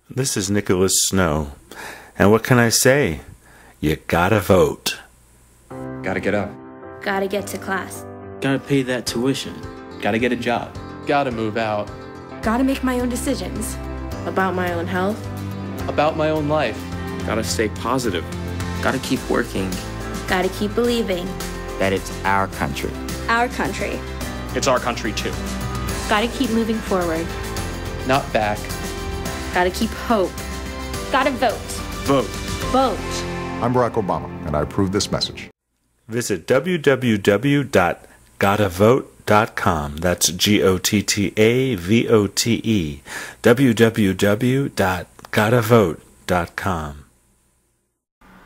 This is Nicholas Snow, and what can I say? You gotta vote. Gotta get up. Gotta get to class. Gotta pay that tuition. Gotta get a job. Gotta move out. Gotta make my own decisions. About my own health. About my own life. Gotta stay positive. Gotta keep working. Gotta keep believing. That it's our country. Our country. It's our country too. Gotta keep moving forward. Not back. Gotta keep hope. Gotta vote. Vote. Vote. I'm Barack Obama, and I approve this message. Visit www.gottavote.com. That's GOTTAVOTE. www.gottavote.com.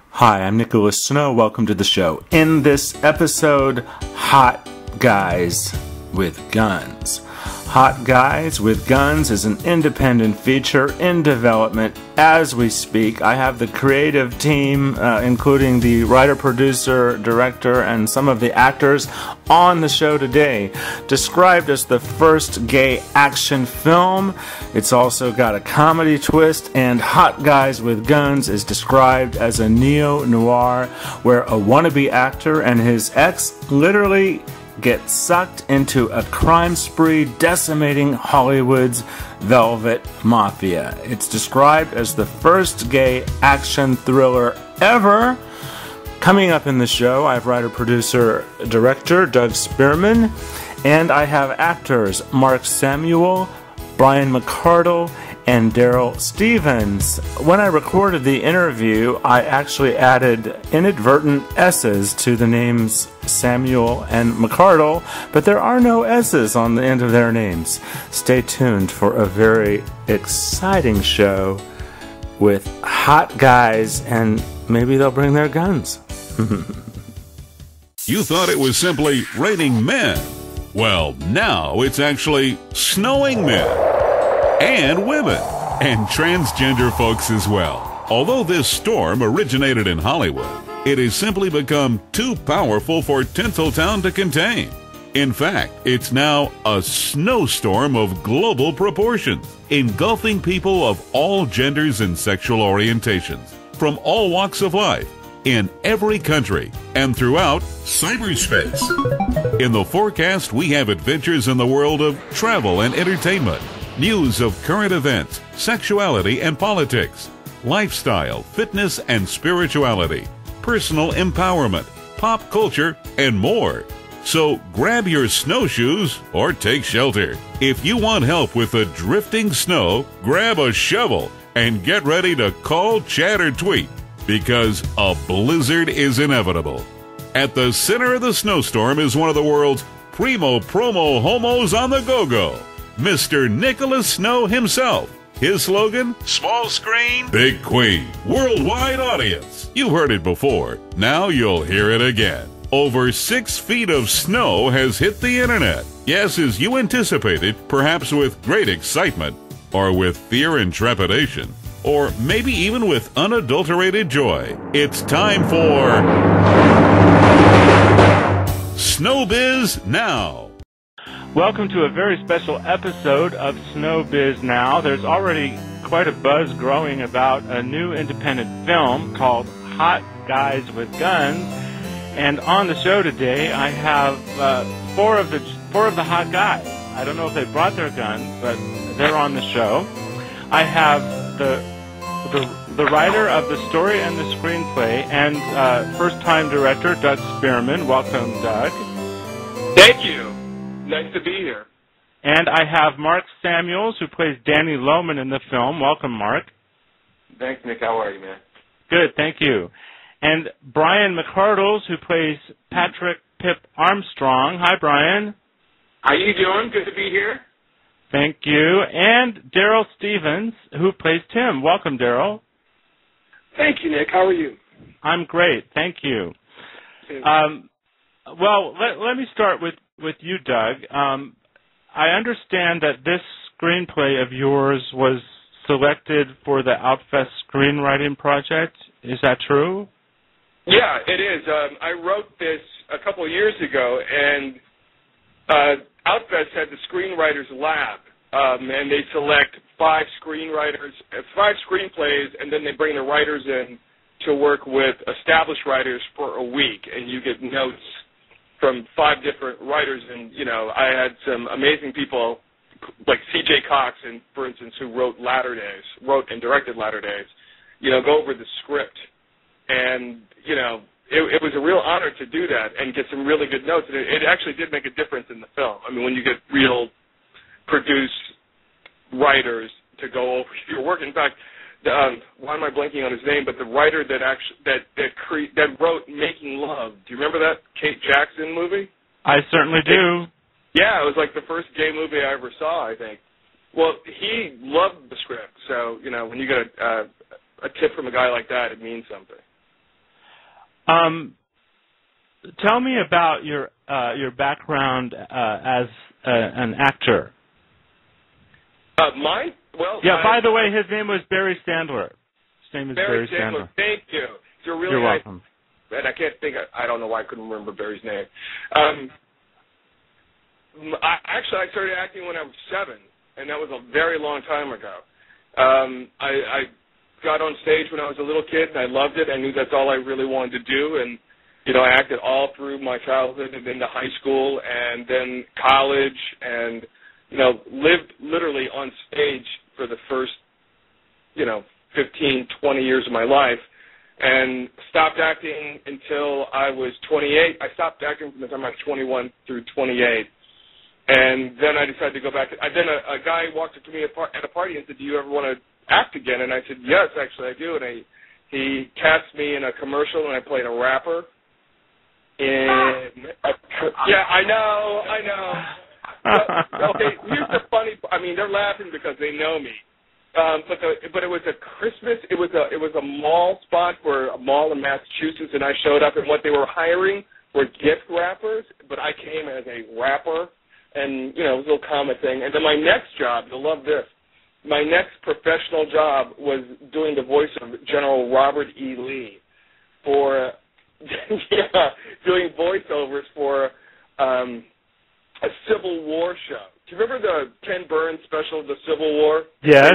Hi, I'm Nicholas Snow. Welcome to the show. In this episode, Hot Guys with Guns. Hot Guys with Guns is an independent feature in development as we speak. I have the creative team, including the writer, producer, director, and some of the actors on the show today. Described as the first gay action film, it's also got a comedy twist, and Hot Guys with Guns is described as a neo-noir where a wannabe actor and his ex literally get sucked into a crime spree decimating Hollywood's Velvet Mafia. It's described as the first gay action thriller ever. Coming up in the show, I have writer, producer, director Doug Spearman, and I have actors Marc Samuel, Brian McArdle, and Darryl Stephens. When I recorded the interview, I actually added inadvertent S's to the names Samuel and McArdle, but there are no S's on the end of their names. Stay tuned for a very exciting show with hot guys, and maybe they'll bring their guns. You thought it was simply raining men. Well, now it's actually snowing men. And women, and transgender folks as well. Although this storm originated in Hollywood, it has simply become too powerful for Tinseltown to contain. In fact, it's now a snowstorm of global proportions, engulfing people of all genders and sexual orientations, from all walks of life, in every country, and throughout cyberspace. In the forecast, we have adventures in the world of travel and entertainment, news of current events, sexuality and politics, lifestyle, fitness and spirituality, personal empowerment, pop culture, and more. So grab your snowshoes or take shelter. If you want help with the drifting snow, grab a shovel and get ready to call, chat, or tweet, because a blizzard is inevitable. At the center of the snowstorm is one of the world's primo promo homos on the go-go, Mr. Nicholas Snow himself. His slogan, small screen, big queen, worldwide audience. You heard it before. Now you'll hear it again. Over 6 feet of snow has hit the internet. Yes, as you anticipated, perhaps with great excitement, or with fear and trepidation, or maybe even with unadulterated joy. It's time for SnowbizNow. Welcome to a very special episode of SnowbizNow. There's already quite a buzz growing about a new independent film called Hot Guys with Guns. And on the show today, I have four of the hot guys. I don't know if they brought their guns, but they're on the show. I have the writer of the story and the screenplay and first-time director Doug Spearman. Welcome, Doug. Thank you. Nice to be here. And I have Marc Samuel, who plays Danny Lohman in the film. Welcome, Marc. Thanks, Nick. How are you, man? Good, thank you. And Brian McArdle, who plays Patrick Pip Armstrong. Hi, Brian. How you doing? Good to be here. Thank you. And Darryl Stephens, who plays Tim. Welcome, Darryl. Thank you, Nick. How are you? I'm great. Thank you. Well, let me start with you, Doug. I understand that this screenplay of yours was selected for the Outfest screenwriting project. Is that true? Yeah, it is. I wrote this a couple of years ago, and Outfest had the Screenwriters Lab, and they select 5 screenwriters, 5 screenplays, and then they bring the writers in to work with established writers for a week, and you get notes from 5 different writers. And, you know, I had some amazing people like C.J. Cox, and for instance, who wrote and directed Latter Days, you know, go over the script. And, you know, it was a real honor to do that and get some really good notes. And it actually did make a difference in the film. I mean, when you get real produced writers to go over your work. In fact, why am I blanking on his name? But the writer that wrote Making Love. Do you remember that Kate Jackson movie? I certainly do. Yeah, it was like the first gay movie I ever saw, I think. Well, he loved the script. So, you know, when you get a tip from a guy like that, it means something. Tell me about your background as an actor. Mine? Well, yeah. By the way, his name was Barry Sandler. His name is Barry Sandler. Thank you. You're welcome. And I can't think. I don't know why I couldn't remember Barry's name. I started acting when I was 7, and that was a very long time ago. I got on stage when I was a little kid, and I loved it. I knew that's all I really wanted to do, and you know, I acted all through my childhood and into high school, and then college, and you know, lived literally on stage for the first, you know, 15, 20 years of my life, and stopped acting until I was 28. I stopped acting from the time I was 21 through 28, and then I decided to go back. Then a guy walked up to me at a party and said, "Do you ever want to act again?" And I said, "Yes, actually, I do." And he cast me in a commercial, and I played a rapper. Yeah, I know. Okay, here's the funny. I mean, they're laughing because they know me. But it was a Christmas. It was a mall spot for a mall in Massachusetts, and I showed up, and what they were hiring were gift wrappers. But I came as a rapper, and you know, it was a little comic thing. And then my next job, you'll love this. My next professional job was doing the voice of General Robert E. Lee for doing voiceovers for a Civil War show. Do you remember the Ken Burns special, The Civil War? Yes.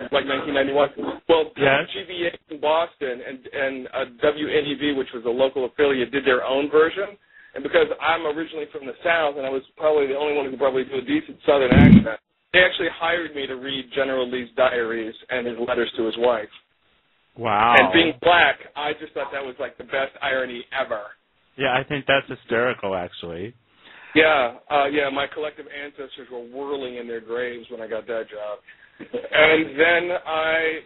Like 1991. Well, yes. GVA in Boston and WNEV, which was a local affiliate, did their own version. And because I'm originally from the South, and I was probably the only one who could probably do a decent Southern accent, they actually hired me to read General Lee's diaries and his letters to his wife. Wow. And being black, I just thought that was like the best irony ever. Yeah, I think that's hysterical, actually. Yeah, my collective ancestors were whirling in their graves when I got that job. And then I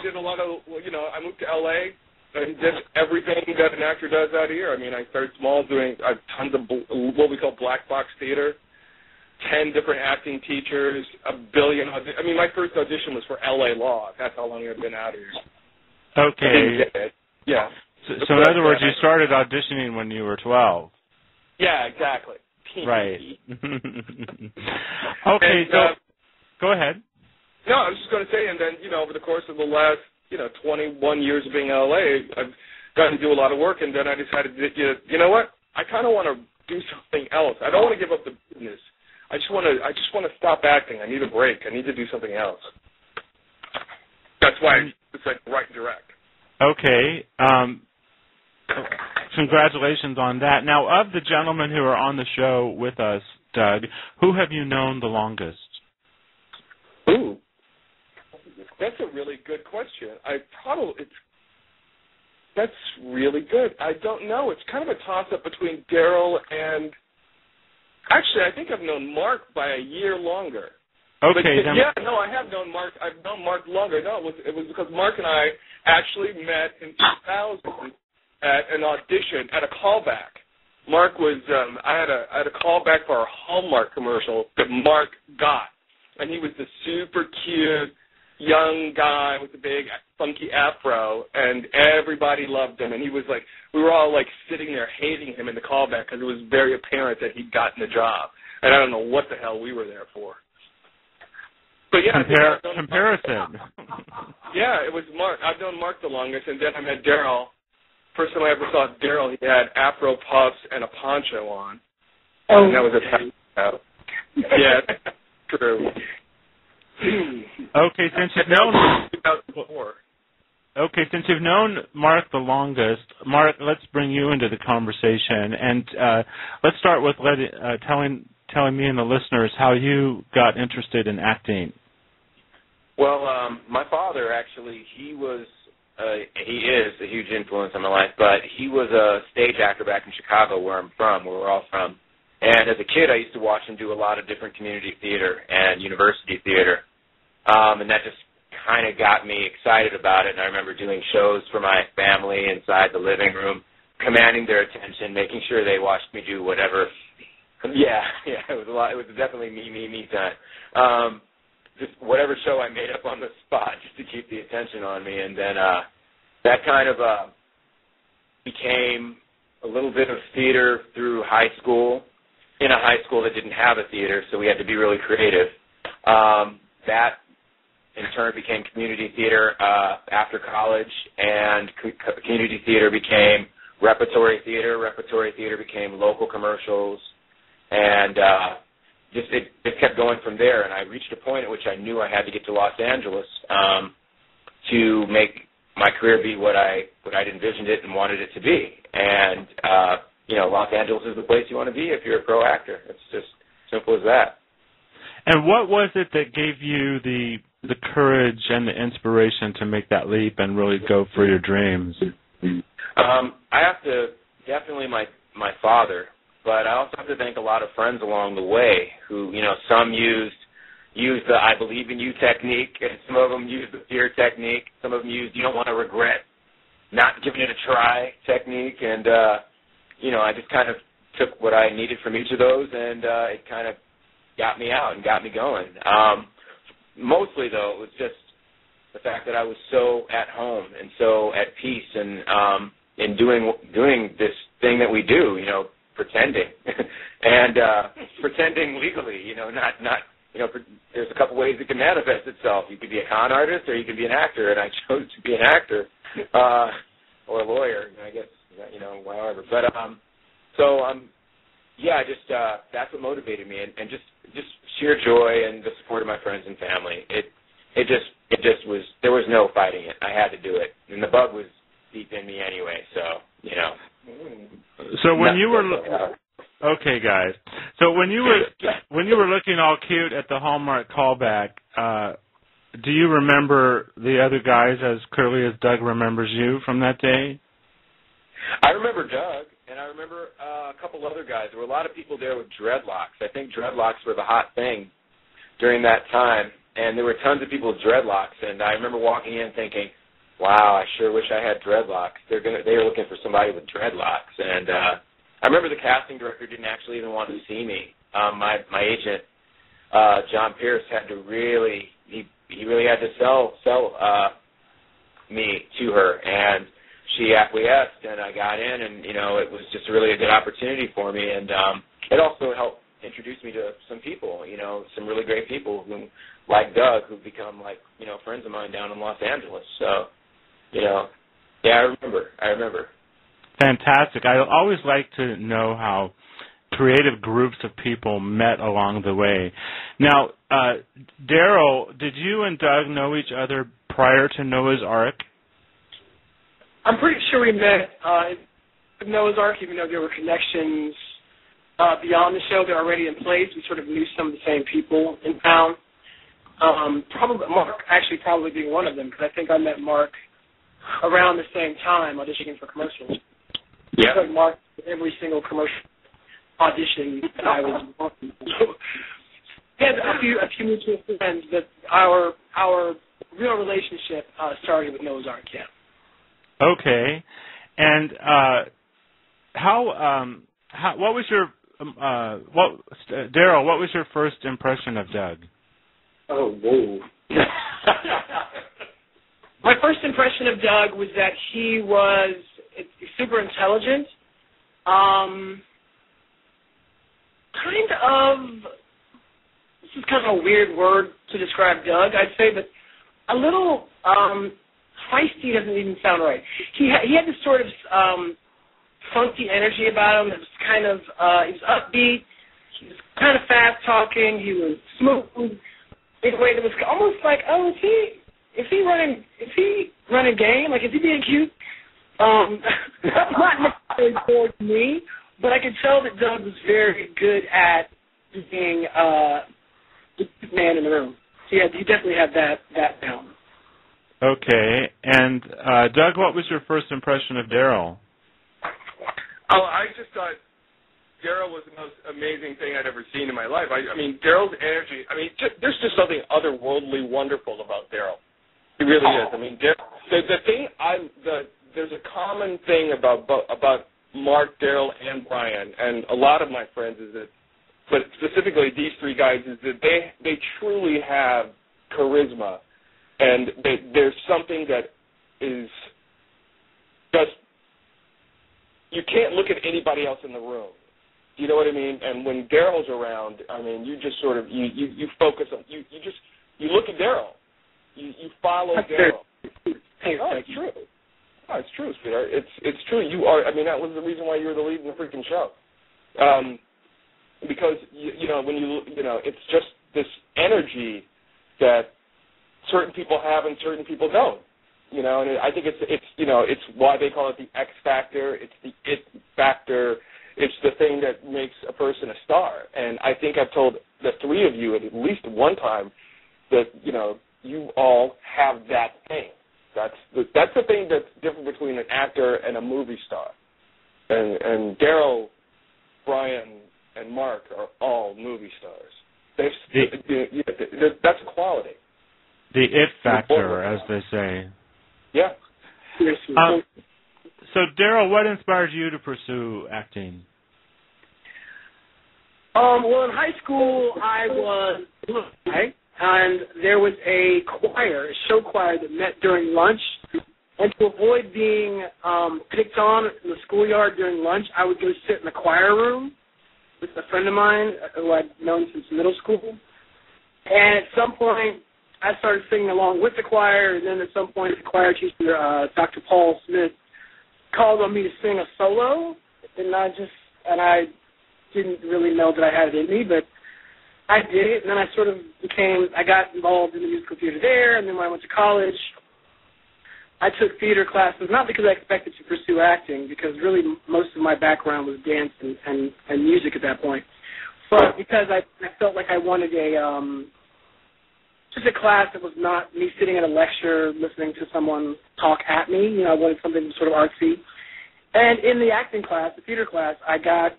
did a lot of, I moved to L.A. and did everything that an actor does out here. I mean, I started small, doing tons of what we call black box theater, 10 different acting teachers, a billion auditions. I mean, my first audition was for L.A. Law. That's how long I've been out here. Okay. Yeah. So in other words, you started auditioning when you were 12. Yeah, exactly. Right. Okay, so go ahead. No, I was just going to say, and then, over the course of the last, 21 years of being in L.A., I've gotten to do a lot of work, and then I decided that, you know what? I kind of want to do something else. I don't want to give up the business. I just want to stop acting. I need a break. I need to do something else. That's why it's like right and direct. Okay. Congratulations on that. Now, of the gentlemen who are on the show with us, Doug, who have you known the longest? Ooh, that's a really good question. That's really good. I don't know. It's kind of a toss-up between Darryl and... Actually, I think I've known Marc by a year longer. Okay. I have known Marc. I've known Marc longer. No, it was because Marc and I actually met in 2000 at an audition, at a callback. Marc was, I had a callback for a Hallmark commercial that Marc got. And he was the super cute young guy with the big funky afro, and everybody loved him. And he was like, we were all like sitting there hating him in the callback because it was very apparent that he'd gotten the job. And I don't know what the hell we were there for. But yeah, comparison. Yeah, it was Marc. I've known Marc the longest, and then I met Darryl. First time I ever saw Darryl, he had afro puffs and a poncho on. Oh. And that was a Yeah, true. Okay, since you've known Marc the longest, Marc, let's bring you into the conversation, and let's start with telling me and the listeners how you got interested in acting. Well, my father actually, he is a huge influence on my life, but he was a stage actor back in Chicago, where we're all from. And as a kid, I used to watch him do a lot of different community theater and university theater, and that just kind of got me excited about it. And I remember doing shows for my family inside the living room, commanding their attention, making sure they watched me do whatever. Yeah, it was a lot. It was definitely me time. Just whatever show I made up on the spot, just to keep the attention on me. And then that kind of became a little bit of theater through high school, in a high school that didn't have a theater, so we had to be really creative. That, in turn, became community theater after college, and community theater became repertory theater. Repertory theater became local commercials, and it kept going from there. And I reached a point at which I knew I had to get to Los Angeles to make my career be what I'd envisioned it and wanted it to be. And Los Angeles is the place you want to be if you're a pro actor. It's just simple as that. And what was it that gave you the courage and the inspiration to make that leap and really go for your dreams? I have to, definitely my father, but I also have to thank a lot of friends along the way who, some used the I believe in you technique, and some of them used the fear technique. Some of them used you don't want to regret not giving it a try technique, and I just kind of took what I needed from each of those, and it kind of got me out and got me going. Mostly, though, it was just the fact that I was so at home and so at peace, and in doing this thing that we do, pretending, and pretending legally, not. There's a couple ways it can manifest itself. You could be a con artist, or you could be an actor, and I chose to be an actor, or a lawyer, I guess, however. But that's what motivated me, and just sheer joy and the support of my friends and family. It just was, there was no fighting it. I had to do it, and the bug was deep in me anyway. So So when you were okay, guys. So when you were looking all cute at the Hallmark callback, do you remember the other guys as clearly as Doug remembers you from that day? I remember Doug, and I remember a couple other guys. There were a lot of people there with dreadlocks. I think dreadlocks were the hot thing during that time, and there were tons of people with dreadlocks. And I remember walking in thinking, wow, I sure wish I had dreadlocks. They were looking for somebody with dreadlocks. And I remember the casting director didn't actually even want to see me. My agent, John Pierce, had to really, he really had to sell me to her, and she acquiesced, and I got in, and it was just really a good opportunity for me, and it also helped introduce me to some people, some really great people who, like Doug, who've become friends of mine down in Los Angeles. So, yeah, I remember. Fantastic. I always like to know how creative groups of people met along the way. Now, Darryl, did you and Doug know each other prior to Noah's Ark? I'm pretty sure we met in Noah's Ark, even though there were connections beyond the show that were already in place. We sort of knew some of the same people in town. Probably Marc probably being one of them, because I think I met Marc around the same time auditioning for commercials. Yeah. I Marc every single commercial audition that I was working. We had a few mutual friends, but our real relationship started with Noah's Ark. Yeah. Okay, and what was your Darryl? What was your first impression of Doug? Oh, whoa! My first impression of Doug was that he was super intelligent. This is kind of a weird word to describe Doug, I'd say, but a little feisty doesn't even sound right. He had this sort of funky energy about him. It was kind of he was upbeat. He was kind of fast talking. He was smooth. in a way that was almost like, oh, is he running game? Like, is he being cute? Not necessarily towards me, but I could tell that Doug was very good at being the man in the room. So he definitely had that down. Okay, and Doug, what was your first impression of Darryl? Oh, I just thought Darryl was the most amazing thing I'd ever seen in my life. I mean, Darryl's energy. I mean, there's just something otherworldly wonderful about Darryl. He really is. I mean, there's a common thing about Marc, Darryl, and Brian, and a lot of my friends is that, but specifically these three guys, is that they truly have charisma, and there's something that is just, you can't look at anybody else in the room. You know what I mean? And when Darryl's around, I mean, you just sort of you focus on you look at Darryl, you follow Darryl. Oh, it's true. Oh, it's true, sweetheart. It's true. You are. I mean, that was the reason why you were the lead in the freaking show. Because it's just this energy that certain people have and certain people don't. You know, and I think it's why they call it the X factor. It's the it factor. It's the thing that makes a person a star. And I think I've told the three of you at least one time that, you all have that thing. That's the thing that's different between an actor and a movie star. And Darryl, Brian, and Marc are all movie stars. That's a quality. The it factor, as they say. Yeah. So, Darryl, what inspired you to pursue acting? Well, in high school, I was right, and there was a show choir that met during lunch. And to avoid being picked on in the schoolyard during lunch, I would go sit in the choir room with a friend of mine who I'd known since middle school. And at some point, I started singing along with the choir, and then at some point, the choir teacher, Dr. Paul Smith, called on me to sing a solo, and I didn't really know that I had it in me, but I did it, and then I got involved in the musical theater there, and then when I went to college, I took theater classes, not because I expected to pursue acting, because really most of my background was dance and music at that point, but because I felt like I wanted just a class that was not me sitting in a lecture listening to someone talk at me. I wanted something sort of artsy. And in the acting class, the theater class, I got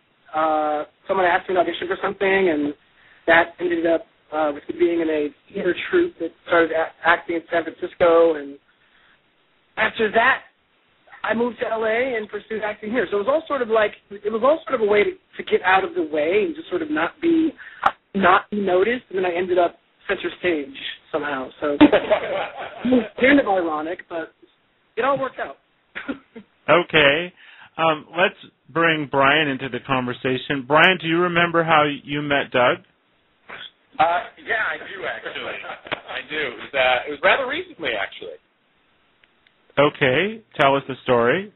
someone asked me to audition for something, and that ended up with me being in a theater troupe that started acting in San Francisco. And after that, I moved to LA and pursued acting here. So it was all sort of a way to get out of the way and just sort of not be noticed. And then I ended up center stage somehow. So it's kind of ironic, but it all worked out. Okay. Let's bring Brian into the conversation. Brian, do you remember how you met Doug? Yeah, I do, actually. I do. It was rather recently, actually. Okay. Tell us the story.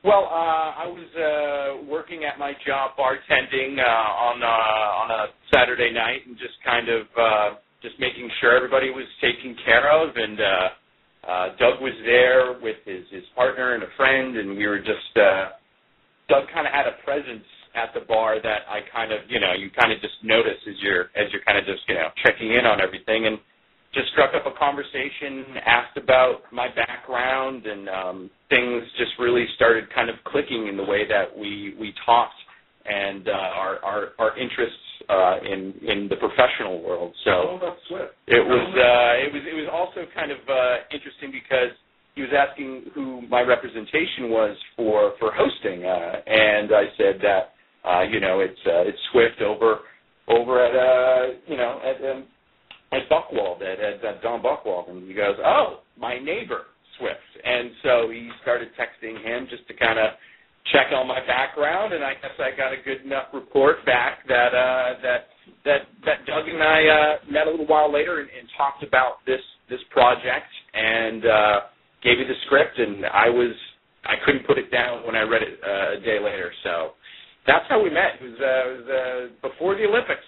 Well, I was working at my job bartending on a Saturday night and just kind of just making sure everybody was taken care of, and Doug was there with his partner and a friend, and we were just Doug kind of had a presence at the bar that I kind of, you kind of just notice as you're kind of just, checking in on everything, and just struck up a conversation, asked about my background, and things just really started kind of clicking in the way that we talked, and our interests in the professional world. So it was also kind of interesting because he was asking who my representation was for hosting, and I said that it's Swift over at Buchwald, at Don Buchwald, and he goes, oh, my neighbor Swift, and so he started texting him just to kind of check on my background, and I guess I got a good enough report back that Doug and I met a little while later and talked about this project, and gave me the script, and I couldn't put it down when I read it a day later. So that's how we met. It was before the Olympics,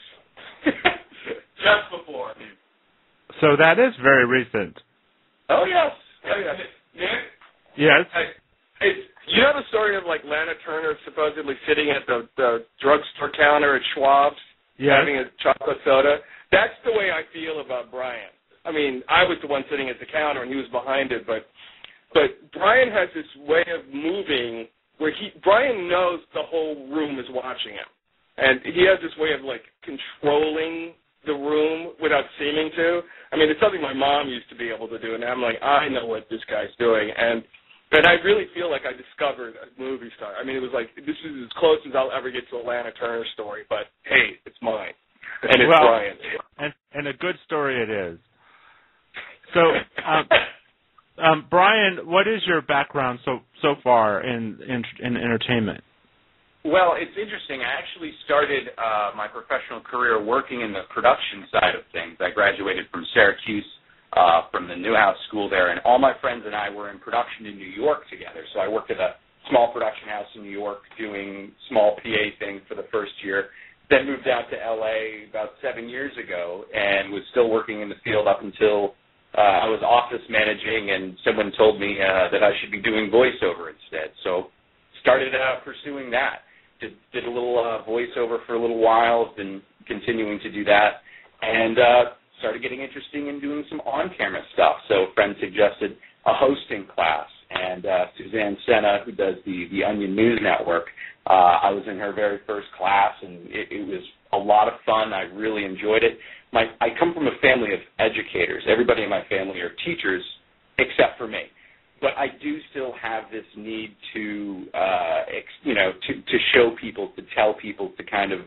just before. So that is very recent. Oh, yes. Oh, yes. Yes. You know the story of, like, Lana Turner supposedly sitting at the drugstore counter at Schwab's having a chocolate soda? That's the way I feel about Brian. I mean, I was the one sitting at the counter and he was behind it, but Brian has this way of moving where Brian knows the whole room is watching him. And he has this way of, like, controlling the room without seeming to. I mean, it's something my mom used to be able to do, and I'm like, I know what this guy's doing. And I really feel like I discovered a movie star. I mean, it was like, this is as close as I'll ever get to a Lana Turner story, but, hey, it's mine. And it's Brian. And a good story it is. So, Brian, what is your background so far in entertainment? Well, it's interesting. I actually started my professional career working in the production side of things. I graduated from Syracuse, from the Newhouse School there, and all my friends and I were in production in New York together. So I worked at a small production house in New York doing small PA things for the first year, then moved out to L.A. about 7 years ago and was still working in the field up until I was office managing, and someone told me that I should be doing voiceover instead. So started pursuing that. Did a little voiceover for a little while, been continuing to do that, and started getting interested in doing some on-camera stuff. So a friend suggested a hosting class, and Suzanne Senna, who does the Onion News Network, I was in her very first class, and it was a lot of fun. I really enjoyed it. I come from a family of educators. Everybody in my family are teachers except for me. But I do still have this need to show people, to tell people, to kind of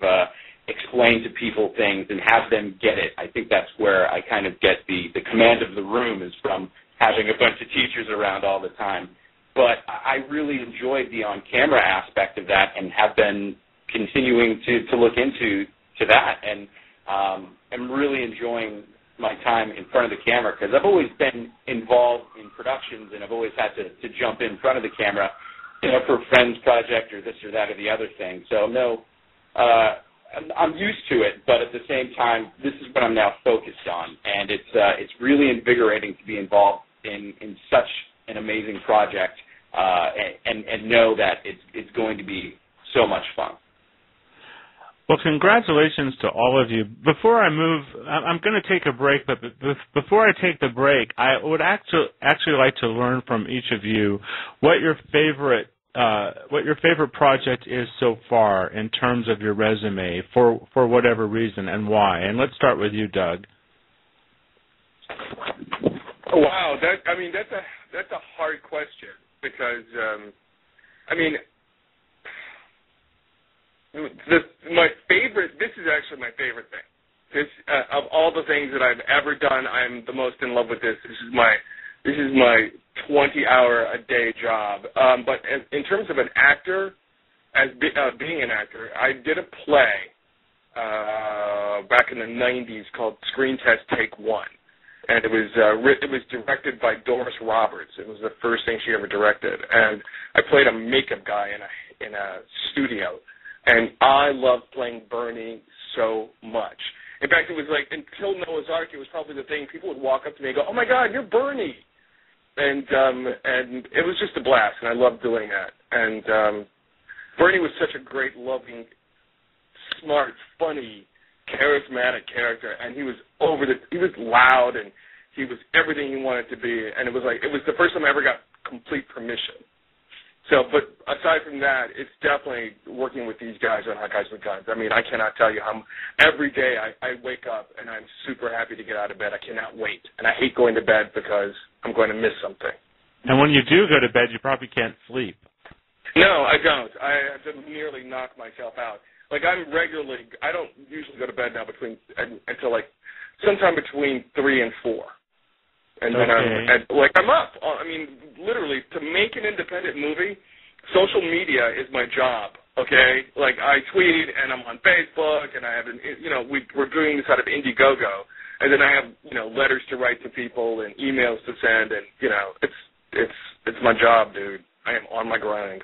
explain to people things and have them get it. I think that's where I kind of get the command of the room, is from having a bunch of teachers around all the time. But I really enjoyed the on-camera aspect of that and have been continuing to look into that. And I'm really enjoying my time in front of the camera, because I've always been involved in productions and I've always had to jump in front of the camera, for a friend's project or this or that or the other thing. So I'm used to it, but at the same time, this is what I'm now focused on, and it's really invigorating to be involved in such an amazing project and know that it's going to be so much fun. Well, congratulations to all of you. Before I move, I'm going to take a break, but before I take the break, I would actually like to learn from each of you what your favorite project is so far in terms of your resume, for whatever reason, and why. And let's start with you, Doug. Wow, that's a hard question, because this is actually my favorite thing. This of all the things that I've ever done, I'm the most in love with this. This is my 20-hour-a-day job. But in terms of an actor, being an actor, I did a play back in the 90s called Screen Test Take One, and it was directed by Doris Roberts. It was the first thing she ever directed, and I played a makeup guy in a studio. And I loved playing Bernie so much. In fact, it was like, until Noah's Ark, it was probably the thing, people would walk up to me and go, "Oh my God, you're Bernie!" And it was just a blast, and I loved doing that. And Bernie was such a great, loving, smart, funny, charismatic character, and he was loud, and he was everything he wanted to be. And it was the first time I ever got complete permission. So, but aside from that, it's definitely working with these guys on Hot Guys with Guns. I mean, I cannot tell you how every day I wake up and I'm super happy to get out of bed. I cannot wait. And I hate going to bed because I'm going to miss something. And when you do go to bed, you probably can't sleep. No, I don't. I have to nearly knock myself out. Like, I don't usually go to bed now until like sometime between 3 and 4. And then I'm up. I mean, literally, to make an independent movie, social media is my job, okay? Like, I tweet, and I'm on Facebook, and I have, we're doing this out of Indiegogo, and then I have, letters to write to people and emails to send, and, it's my job, dude. I am on my grind.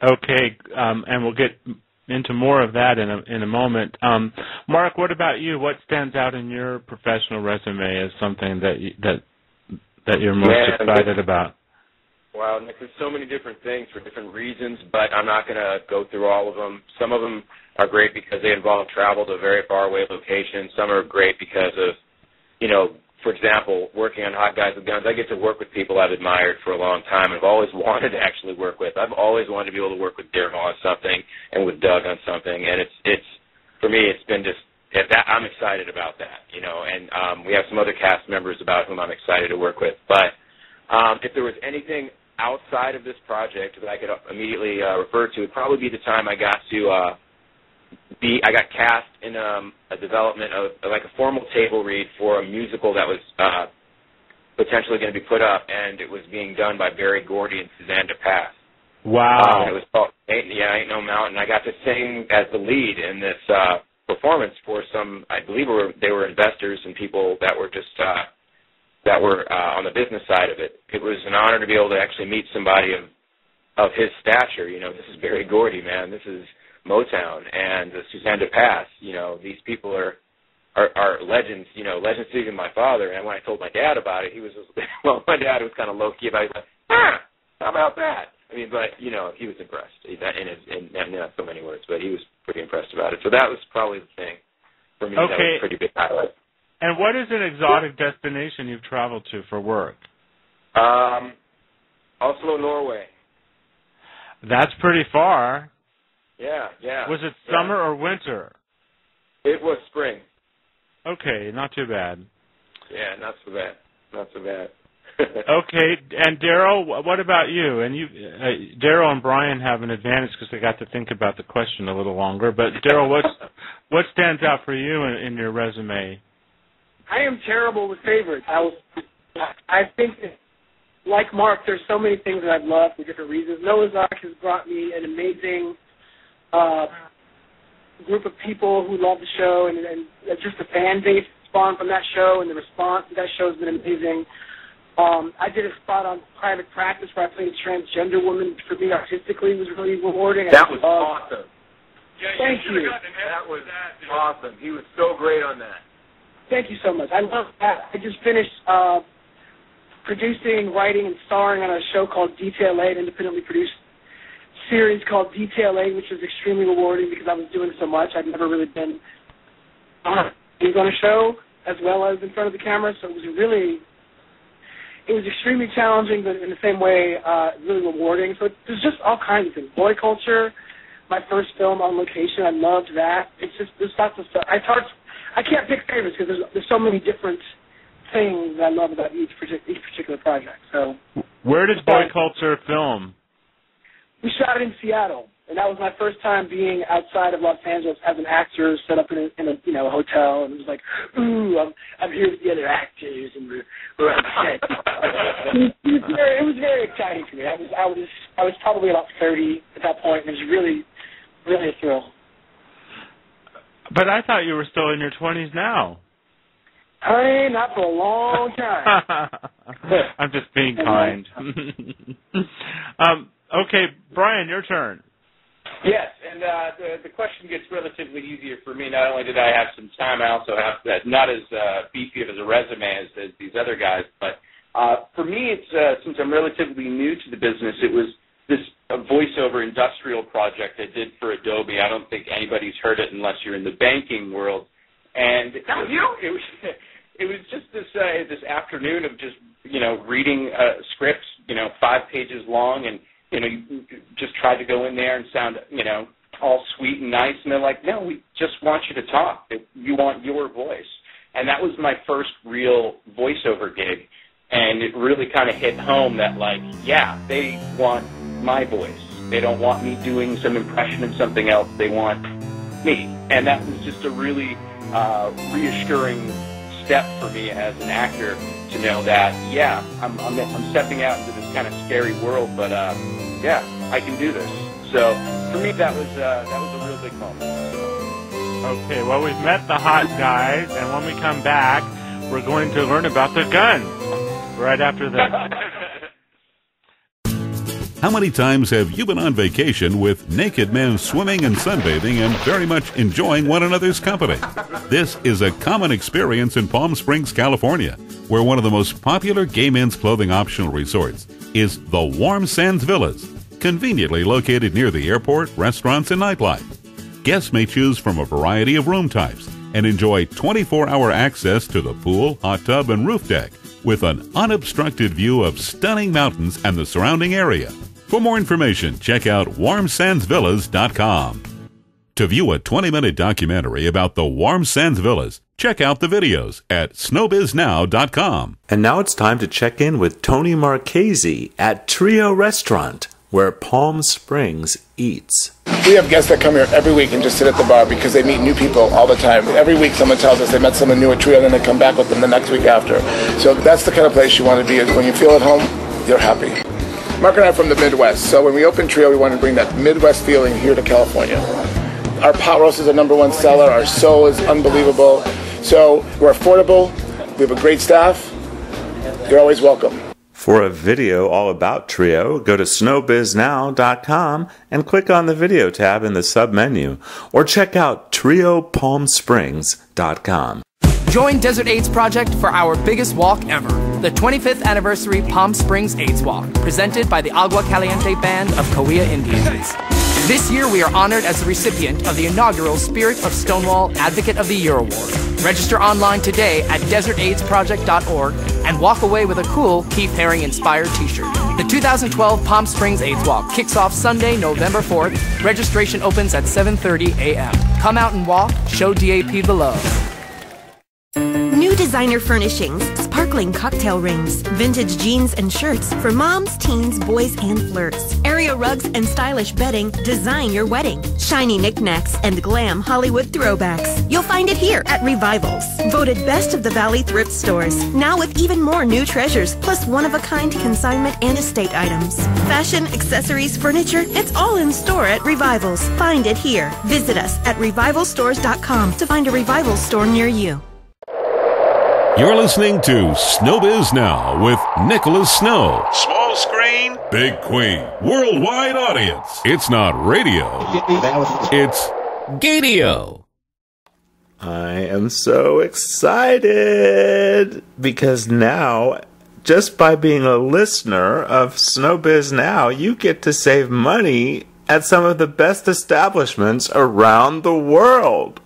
Okay, and we'll get into more of that in a moment. Marc, what about you? What stands out in your professional resume as something that you're most excited about? Well, Nick, there's so many different things for different reasons, but I'm not going to go through all of them. Some of them are great because they involve travel to a very far away location. Some are great because of, for example, working on Hot Guys with Guns. I get to work with people I've admired for a long time and I've always wanted to actually work with. I've always wanted to be able to work with Darryl on something and with Doug on something, and it's for me, it's been just I'm excited about that, and we have some other cast members about whom I'm excited to work with. But if there was anything outside of this project that I could immediately refer to, it'd probably be the time I got to I got cast in a development of like a formal table read for a musical that was potentially going to be put up, and it was being done by Barry Gordy and Suzanne DePass. Wow. It was called Ain't No Mountain. I got to sing as the lead in this performance for some, I believe they were investors and people that were just that were on the business side of it. It was an honor to be able to actually meet somebody of his stature. This is Barry Gordy, man. This is Motown, and Suzanne DePass. These people are legends. Legends to even my father. And when I told my dad about it, he was my dad was kind of low key about it. He was like, how about that? I mean, but he was impressed in not so many words, but he was pretty impressed about it. So that was probably the thing for me. Okay. That was a pretty big highlight. And what is an exotic destination you've traveled to for work? Oslo, Norway. That's pretty far. Yeah. Was it summer or winter? It was spring. Okay, not too bad. Yeah, not so bad. Okay, and Darryl, what about you? And Darryl and Brian have an advantage because they got to think about the question a little longer. But Darryl, what stands out for you in your resume? I am terrible with favorites. I think that, like Marc, there's so many things that I've loved for different reasons. Noah's Ark has brought me an amazing group of people who love the show, and just the fan base spawned from that show, and the response to that show has been amazing. I did a spot on Private Practice where I played a transgender woman. For me, artistically, was really rewarding. That was awesome. Thank you. That was awesome. He was so great on that. Thank you so much. I love that. I just finished producing, writing, and starring on a show called Detail A, an independently produced series called Detail A, which was extremely rewarding because I was doing so much. I'd never really been on a show as well as in front of the camera, so it was extremely challenging, but in the same way, really rewarding. So there's just all kinds of things. Boy Culture, my first film on location, I loved that. It's just, there's lots of stuff. I can't pick favorites because there's so many different things I love about each particular project. So, where did Boy Culture film? We shot it in Seattle, and that was my first time being outside of Los Angeles as an actor, set up in a hotel, and it was like, ooh, I'm here with the other actors, and we're on set. It was very exciting for me. I was probably about 30 at that point, and it was really, really a thrill. But I thought you were still in your 20s now. Honey, not for a long time. I'm just being kind. Okay, Brian, your turn. Yes, and the question gets relatively easier for me. Not only did I have some time, I also have not as beefy of a resume as these other guys, but for me, it's since I'm relatively new to the business, it was this voiceover industrial project I did for Adobe. I don't think anybody's heard it unless you're in the banking world. And it was just this afternoon of just reading scripts 5 pages long, and you just tried to go in there and sound all sweet and nice, and they're like, no, we just want you to talk. You want your voice. And that was my first real voiceover gig, and it really kind of hit home that they want my voice. They don't want me doing some impression of something else. They want me. And that was just a really reassuring step for me as an actor to know that, I'm stepping out into this kind of scary world, but I can do this. So for me, that was a real big moment. Okay, well, we've met the hot guys, and when we come back, we're going to learn about the guns right after this. How many times have you been on vacation with naked men swimming and sunbathing and very much enjoying one another's company? This is a common experience in Palm Springs, California, where one of the most popular gay men's clothing optional resorts is the Warm Sands Villas, conveniently located near the airport, restaurants, and nightlife. Guests may choose from a variety of room types and enjoy 24-hour access to the pool, hot tub, and roof deck with an unobstructed view of stunning mountains and the surrounding area. For more information, check out warmsandsvillas.com. To view a 20-minute documentary about the Warm Sands Villas, check out the videos at SnowbizNow.com. And now it's time to check in with Tony Marchese at Trio Restaurant, where Palm Springs eats. We have guests that come here every week and just sit at the bar because they meet new people all the time. Every week someone tells us they met someone new at Trio and then they come back with them the next week after. So that's the kind of place you want to be. When you feel at home, you're happy. Mark and I are from the Midwest, so when we opened Trio, we wanted to bring that Midwest feeling here to California. Our pot roast is our #1 seller. Our soul is unbelievable. So we're affordable. We have a great staff. You're always welcome. For a video all about Trio, go to SnowbizNow.com and click on the video tab in the sub-menu, or check out TrioPalmSprings.com. Join Desert AIDS Project for our biggest walk ever, the 25th Anniversary Palm Springs AIDS Walk, presented by the Agua Caliente Band of Cahuilla Indians. This year we are honored as the recipient of the inaugural Spirit of Stonewall Advocate of the Year Award. Register online today at desertaidsproject.org and walk away with a cool Keith Haring-inspired t-shirt. The 2012 Palm Springs AIDS Walk kicks off Sunday, November 4th. Registration opens at 7:30 a.m. Come out and walk, show DAP the love. New designer furnishings, sparkling cocktail rings, vintage jeans and shirts for moms, teens, boys, and flirts. Area rugs and stylish bedding design your wedding. Shiny knickknacks and glam Hollywood throwbacks. You'll find it here at Revivals. Voted best of the Valley thrift stores. Now with even more new treasures, plus one-of-a-kind consignment and estate items. Fashion, accessories, furniture, it's all in store at Revivals. Find it here. Visit us at revivalstores.com to find a Revivals store near you. You're listening to Snowbiz Now with Nicholas Snow. Small screen, big queen, worldwide audience. It's not radio, it's Gadio. I am so excited because now, just by being a listener of Snowbiz Now, you get to save money at some of the best establishments around the world.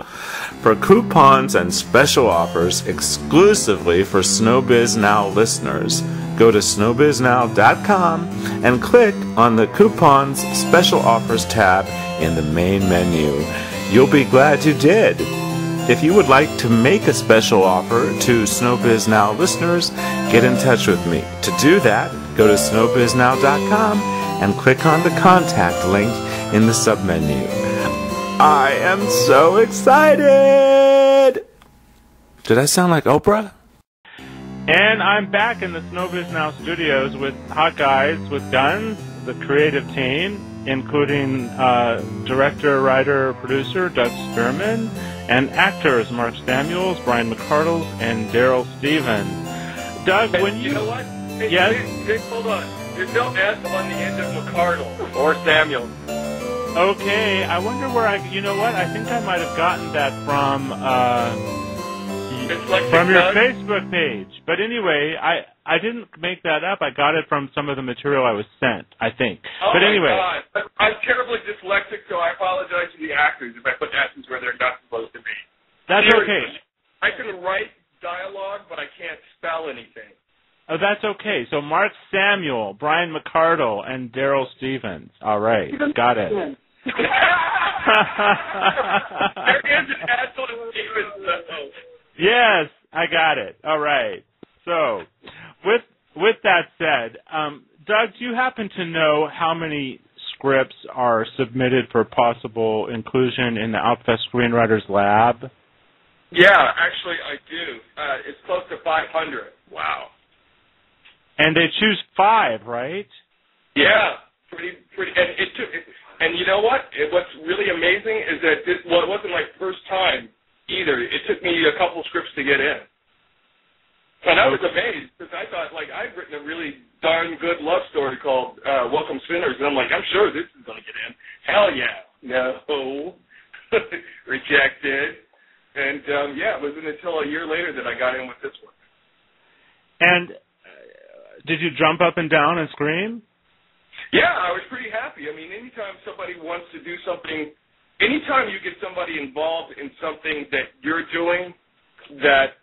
For coupons and special offers exclusively for Snowbiz Now listeners, go to snowbiznow.com and click on the Coupons Special Offers tab in the main menu. You'll be glad you did. If you would like to make a special offer to Snowbiz Now listeners, get in touch with me. To do that, go to snowbiznow.com and click on the contact link in the submenu. I am so excited! Did I sound like Oprah? And I'm back in the Snowbiz Now studios with hot guys with guns, the creative team, including director, writer, producer Doug Spearman, and actors Marc Samuel, Brian McArdle, and Darryl Stephens. Doug, when you... You know what? Hey, yes? Dick, hold on. There's no S on the end of McArdle or Samuel. Okay, I wonder where you know what? I think I might have gotten that from your Facebook page. But anyway, I didn't make that up. I got it from some of the material I was sent, I think. Oh but anyway. My God. I'm terribly dyslexic, so I apologize to the actors if I put S's where they're not supposed to be. That's Seriously, okay. I can write dialogue, but I can't spell anything. Oh, that's okay. So Marc Samuel, Brian McArdle, and Darryl Stephens. All right, got it. There is an S on Stephens, though. Yes, I got it. All right. So, with that said, Doug, do you happen to know how many scripts are submitted for possible inclusion in the Outfest Screenwriters Lab? Yeah, actually, I do. It's close to 500. Wow. And they choose 5, right? Yeah, pretty. And it took. And you know what? What's really amazing is that it wasn't my first time either. It took me a couple scripts to get in. And I was amazed because I thought, like, I'd written a really darn good love story called Welcome Sinners, and I'm like, I'm sure this is going to get in. Hell yeah. No. Rejected. And, it wasn't until a year later that I got in with this one. And did you jump up and down and scream? Yeah, I was pretty happy. I mean, anytime somebody wants to do something, anytime you get somebody involved in something that you're doing that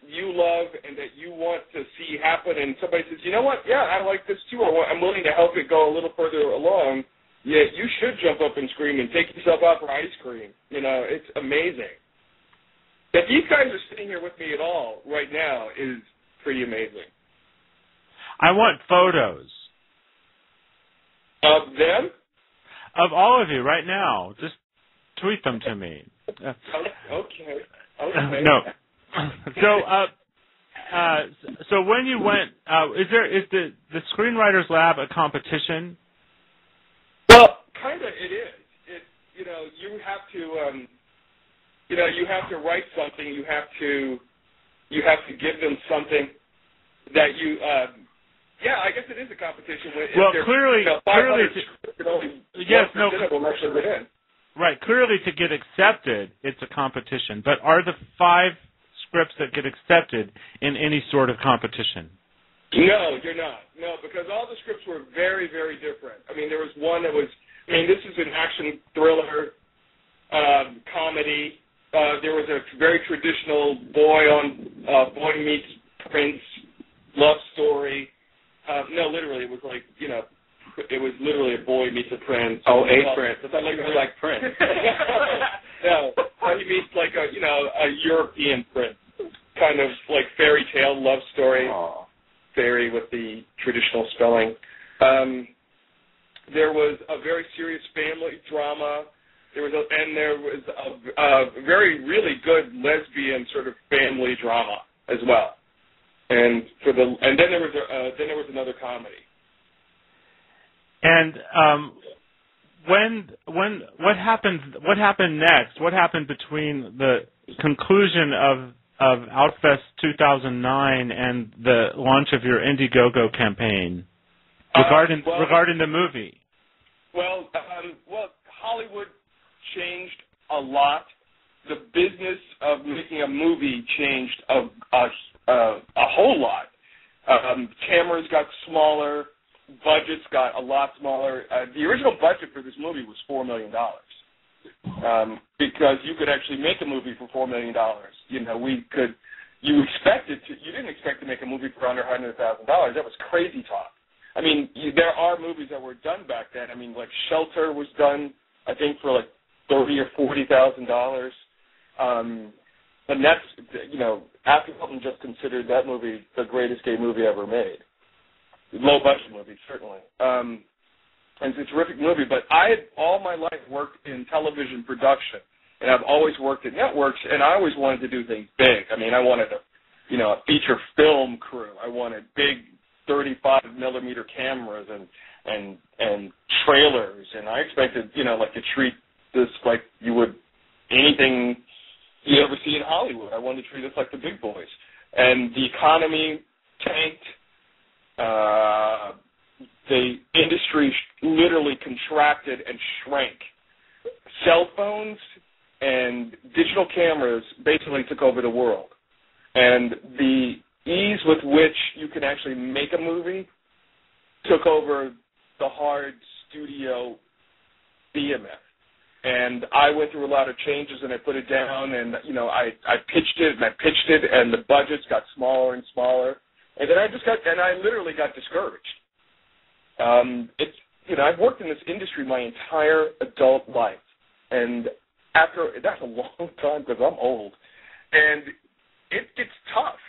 you love and that you want to see happen, and somebody says, you know what, yeah, I like this too, or I'm willing to help it go a little further along, yeah, you should jump up and scream and take yourself out for ice cream. You know, it's amazing. That these guys are sitting here with me at all right now is pretty amazing. I want photos. Of them? Of all of you right now. Just tweet them to me. Okay. No. So when you went, is the Screenwriters Lab a competition? Well, kind of it is. You have to write something. You have to give them something that you. I guess it is a competition. Clearly, right. Clearly, to get accepted, it's a competition. But are the 5 scripts that get accepted in any sort of competition? No, you're not. No, because all the scripts were very, very different. I mean, there was one that was. I mean, this is an action thriller, comedy. There was a very traditional boy meets prince love story. No, literally, it was like, it was literally a boy meets a prince. Oh, a prince. I thought you like Prince. No, he meets like a European prince, kind of like fairy tale love story. Aww. Fairy with the traditional spelling. There was a very serious family drama. There was a very really good lesbian sort of family drama as well. And then there was another comedy. And what happened next? What happened between the conclusion of Outfest 2009 and the launch of your Indiegogo campaign regarding the movie? Well, Hollywood changed a lot. The business of making a movie changed a whole lot. Cameras got smaller. Budgets got a lot smaller. The original budget for this movie was $4 million. Because you could actually make a movie for $4 million. You didn't expect to make a movie for under $100,000. That was crazy talk. I mean, there are movies that were done back then. I mean, like Shelter was done, I think, for like $30,000 or $40,000. And that's, After Hilton just considered that movie the greatest gay movie ever made. Low budget movie, certainly. And it's a terrific movie, but I had all my life worked in television production, and I've always worked at networks, and I always wanted to do things big. I mean, I wanted a feature film crew. I wanted big 35mm cameras and trailers, and I expected, to treat this like you would anything you ever see in Hollywood. I wanted to treat this like the big boys. And the economy tanked. The industry literally contracted and shrank. Cell phones and digital cameras basically took over the world. And the ease with which you can actually make a movie took over the hard studio behemoth. And I went through a lot of changes, and I put it down, and, I pitched it, and the budgets got smaller and smaller. And then I literally got discouraged. I've worked in this industry my entire adult life, and that's a long time because I'm old, and it gets tough.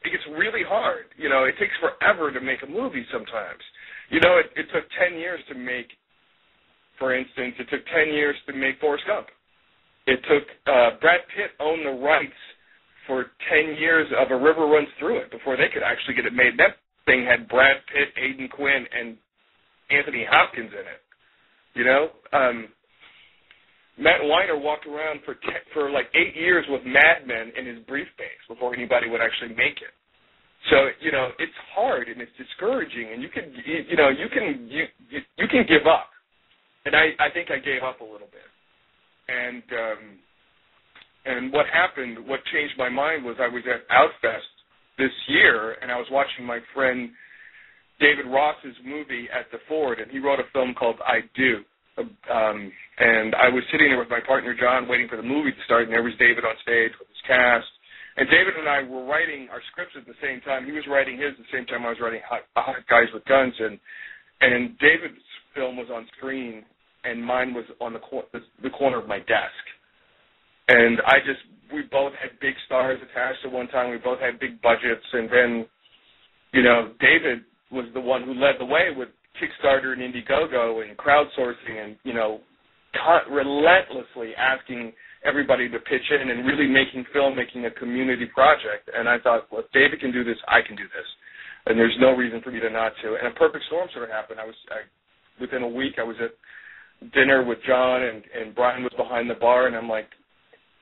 It gets really hard. It takes forever to make a movie sometimes. It took 10 years to make, for instance, it took 10 years to make Forrest Gump. It took Brad Pitt owned the rights for 10 years of A River Runs Through It before they could actually get it made. That thing had Brad Pitt, Aidan Quinn, and Anthony Hopkins in it. Matt Weiner walked around for like 8 years with Mad Men in his briefcase before anybody would actually make it. So, you know, it's hard and it's discouraging, and you can give up. And I think I gave up a little bit. And what happened, what changed my mind was I was at Outfest this year, and I was watching my friend David Ross's movie at the Ford, and he wrote a film called I Do. And I was sitting there with my partner John waiting for the movie to start, and there was David on stage with his cast. And David and I were writing our scripts at the same time. He was writing his at the same time I was writing Hot Guys with Guns. And David's film was on screen, and mine was on the corner of my desk. And we both had big stars attached at one time. We both had big budgets. And then, you know, David was the one who led the way with Kickstarter and Indiegogo and crowdsourcing and, you know, relentlessly asking everybody to pitch in and really making filmmaking a community project. And I thought, well, if David can do this, I can do this. And there's no reason for me to not to. And a perfect storm sort of happened. Within a week, I was at dinner with John, and Brian was behind the bar, and I'm like,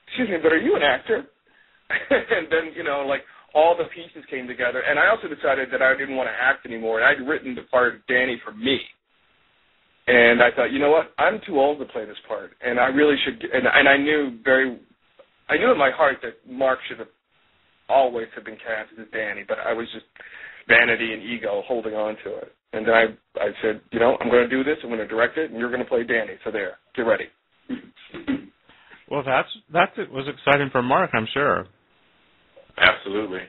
excuse me, but are you an actor? And then, you know, like, all the pieces came together. And I also decided that I didn't want to act anymore, and I'd written the part of Danny for me. And I thought, you know what, I'm too old to play this part, and I really should. And I knew in my heart that Marc should have always have been cast as Danny, but I was just vanity and ego holding on to it. And then I said, you know, I'm going to do this. I'm going to direct it, and you're going to play Danny. So there, get ready. Well, it was exciting for Marc, I'm sure. Absolutely.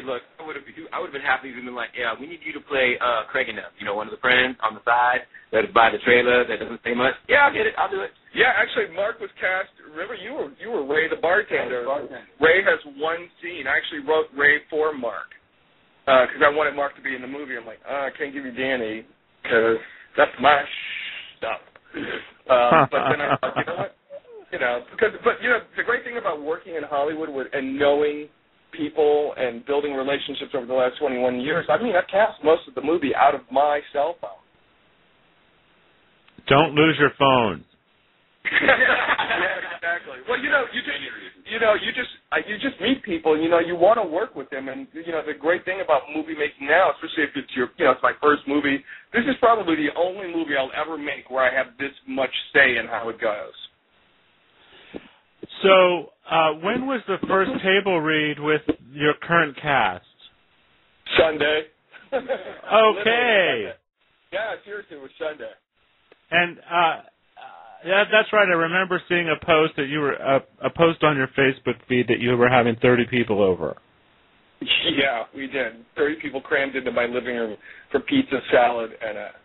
Look, I would have been happy to have been like, yeah, we need you to play Craig enough, you know, one of the friends on the side that is by the trailer that doesn't say much. Yeah, I'll get it. I'll do it. Yeah, actually, Marc was cast. Remember, you were Ray the bartender. Ray has one scene. I actually wrote Ray for Marc because I wanted Marc to be in the movie. I'm like, I can't give you Danny because that's my stuff. But then I thought, you know what? But the great thing about working in Hollywood and knowing people and building relationships over the last 21 years, I mean, I cast most of the movie out of my cell phone. Don't lose your phone. Yeah, exactly. Well, you just meet people, and you want to work with them, and the great thing about movie making now, especially if it's it's my first movie, this is probably the only movie I'll ever make where I have this much say in how it goes. So, when was the first table read with your current cast? Sunday. Okay. Yeah, seriously, it was Sunday. And yeah, that's right. I remember seeing a post that you were a post on your Facebook feed that you were having 30 people over. Yeah, we did. 30 people crammed into my living room for pizza, salad,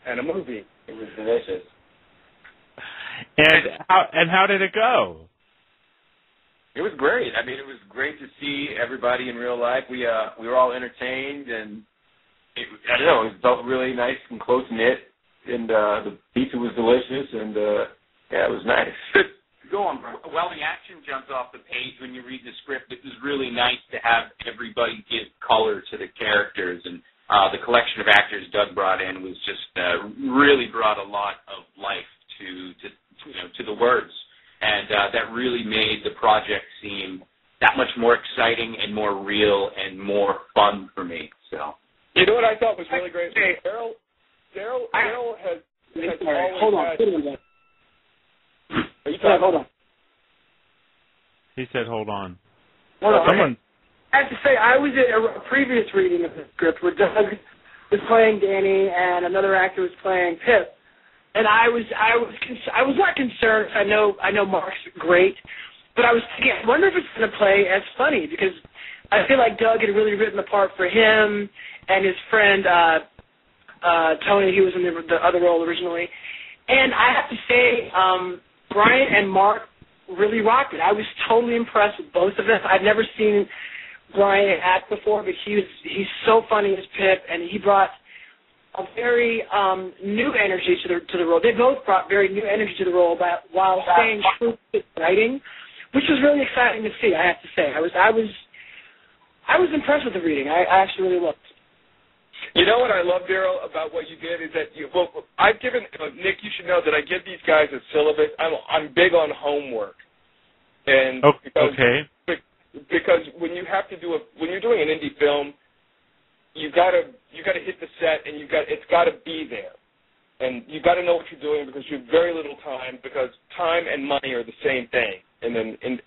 and a movie. It was delicious. And how did it go? It was great. I mean, it was great to see everybody in real life. We were all entertained, and it felt really nice and close knit. And the pizza was delicious, and yeah, it was nice. Go on, bro. While the action jumps off the page when you read the script, it was really nice to have everybody give color to the characters, and the collection of actors Doug brought in was just really brought a lot of life to the words. And that really made the project seem that much more exciting and more real and more fun for me. So, you know what I thought was really great? Darryl has always hold on. Are you talking? Hold on. He said, "Hold on." Hold on. Someone. I have to say, I was at a previous reading of the script where Doug was playing Danny and another actor was playing Pip. And I was not concerned. I know Marc's great, but I was thinking, I wonder if it's going to play as funny, because I feel like Doug had really written the part for him and his friend Tony. He was in the other role originally, and I have to say, Brian and Marc really rocked it. I was totally impressed with both of them. I've never seen Brian act before, but he's so funny as Pip, and he brought a very new energy to the role. They both brought very new energy to the role, but while staying true to the writing, which was really exciting to see. I have to say, I was impressed with the reading. I actually really looked. You know what I love, Darryl, about what you did is that I've given Nick. You should know that I give these guys a syllabus. I'm big on homework, and because when you have to when you're doing an indie film, you gotta hit the set, and it's gotta be there, and you gotta know what you're doing because you have very little time. Because time and money are the same thing in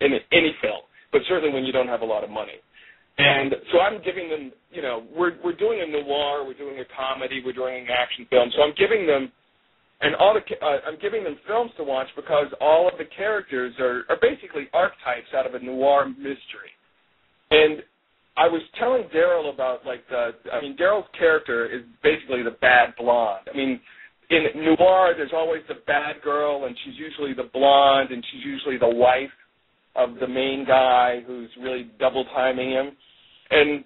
any film, but certainly when you don't have a lot of money. And so I'm giving them, we're doing a noir, we're doing a comedy, we're doing an action film. So I'm giving them, I'm giving them films to watch because all of the characters are basically archetypes out of a noir mystery. And I was telling Darryl about Darryl's character is basically the bad blonde. I mean, in noir, there's always the bad girl, and she's usually the blonde, and she's usually the wife of the main guy who's really double timing him. And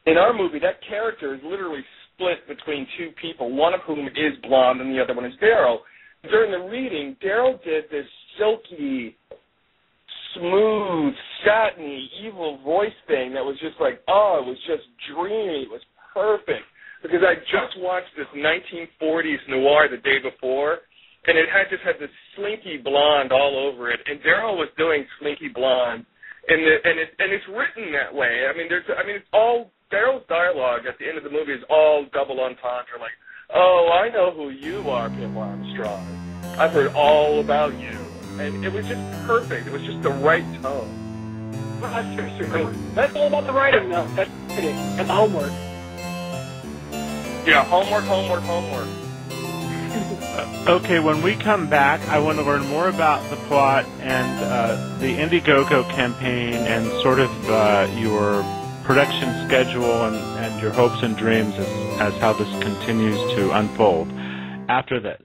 in our movie, that character is literally split between two people, one of whom is blonde and the other one is Darryl. During the reading, Darryl did this silky, smooth, satiny, evil voice thing that was just like, it was just dreamy. It was perfect. Because I just watched this 1940s noir the day before, and it just had this slinky blonde all over it. And Darryl was doing slinky blonde, and it's written that way. I mean, it's all Darryl's dialogue at the end of the movie is all double entendre, like, "Oh, I know who you are, Pim Armstrong. I've heard all about you," and it was just perfect. It was just the right tone. Well, that's true. That's all about the writing, though. That's pretty. And the homework. Yeah, homework. Okay, when we come back, I want to learn more about the plot and the Indiegogo campaign and sort of your production schedule and your hopes and dreams as how this continues to unfold after this.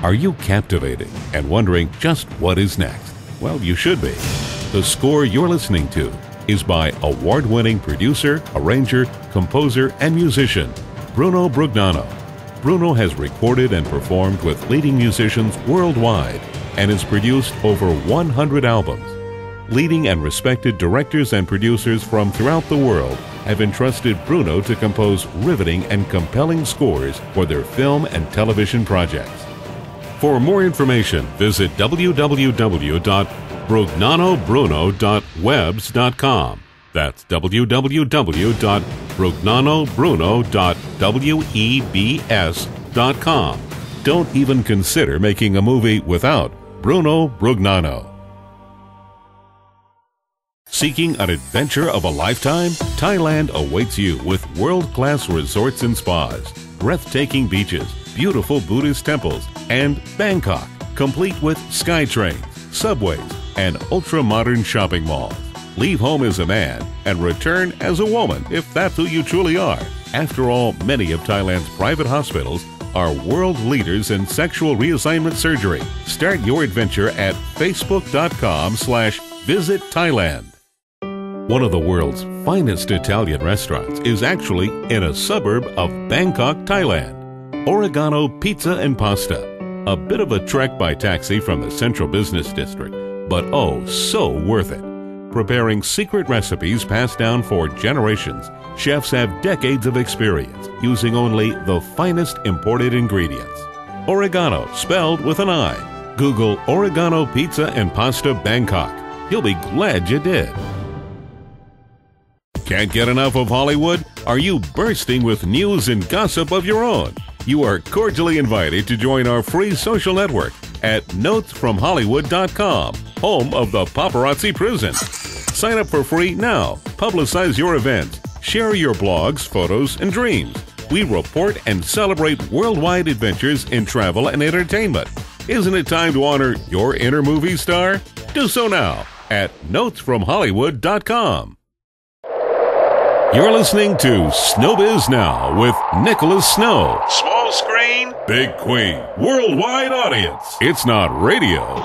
Are you captivated and wondering just what is next? Well, you should be. The score you're listening to is by award-winning producer, arranger, composer, and musician Bruno Brugnano. Bruno has recorded and performed with leading musicians worldwide and has produced over 100 albums. Leading and respected directors and producers from throughout the world have entrusted Bruno to compose riveting and compelling scores for their film and television projects. For more information, visit www.brugnanobruno.webs.com. That's www.brugnanobruno.webs.com. Don't even consider making a movie without Bruno Brugnano. Seeking an adventure of a lifetime? Thailand awaits you with world-class resorts and spas, breathtaking beaches, beautiful Buddhist temples, and Bangkok, complete with SkyTrains, subways, and ultra-modern shopping malls. Leave home as a man and return as a woman if that's who you truly are. After all, many of Thailand's private hospitals are world leaders in sexual reassignment surgery. Start your adventure at facebook.com/visit Thailand. One of the world's finest Italian restaurants is actually in a suburb of Bangkok, Thailand. Oregano Pizza and Pasta. A bit of a trek by taxi from the central business district, but oh, so worth it. Preparing secret recipes passed down for generations, chefs have decades of experience using only the finest imported ingredients. Oregano, spelled with an I. Google Oregano Pizza and Pasta Bangkok. You'll be glad you did. Can't get enough of Hollywood? Are you bursting with news and gossip of your own? You are cordially invited to join our free social network at notesfromhollywood.com, home of the paparazzi prison. Sign up for free now. Publicize your events. Share your blogs, photos, and dreams. We report and celebrate worldwide adventures in travel and entertainment. Isn't it time to honor your inner movie star? Do so now at notesfromhollywood.com. You're listening to SnowbizNow with Nicholas Snow. Small screen, big queen, worldwide audience. It's not radio.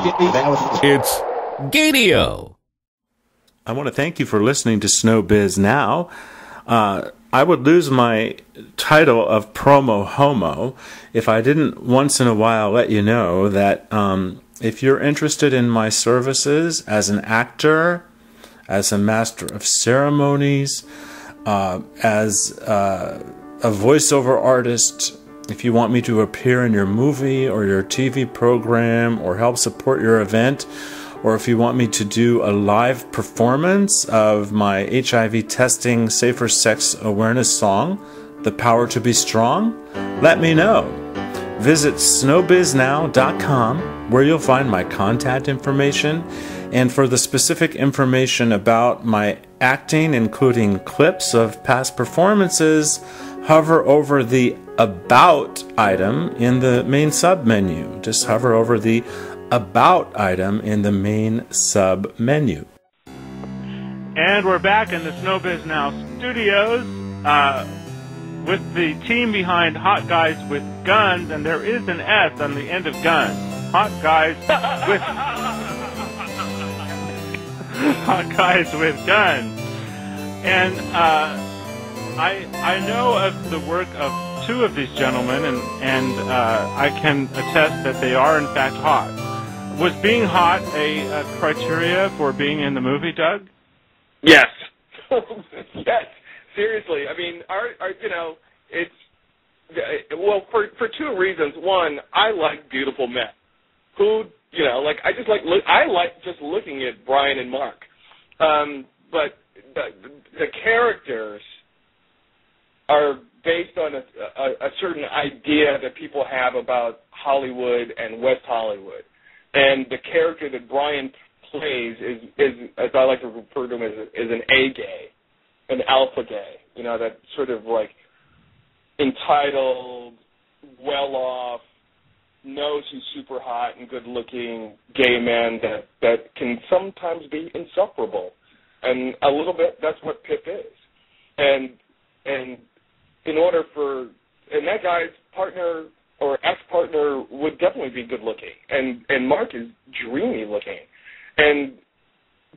It's Gadio. I want to thank you for listening to SnowbizNow. I would lose my title of PromoHomo if I didn't once in a while let you know that if you're interested in my services as an actor, as a master of ceremonies, as a voiceover artist, if you want me to appear in your movie or your TV program or help support your event, or if you want me to do a live performance of my HIV testing safer sex awareness song, The Power to Be Strong, let me know. Visit SnowbizNow.com, where you'll find my contact information, and for the specific information about my acting, including clips of past performances, hover over the About item in the main sub-menu. Just hover over the About item in the main sub-menu. And we're back in the SnowbizNow studios with the team behind Hot Guys with Guns, and there is an S on the end of guns. Hot Guys with Hot Guys with Guns. And I know of the work of two of these gentlemen, and I can attest that they are in fact hot. Was being hot a criteria for being in the movie, Doug? Yes. Yes. Seriously. I mean, it's for two reasons. One, I like beautiful men who, I like just looking at Brian and Mark. But the characters are based on a certain idea that people have about Hollywood and West Hollywood. And the character that Brian plays is as I like to refer to him as an A-gay, an alpha gay, that sort of like entitled, well-off, knows he's super hot and good-looking gay man that can sometimes be insufferable. And a little bit, that's what Pip is. And in order for, and that guy's partner or ex-partner would definitely be good-looking. And Mark is dreamy-looking. And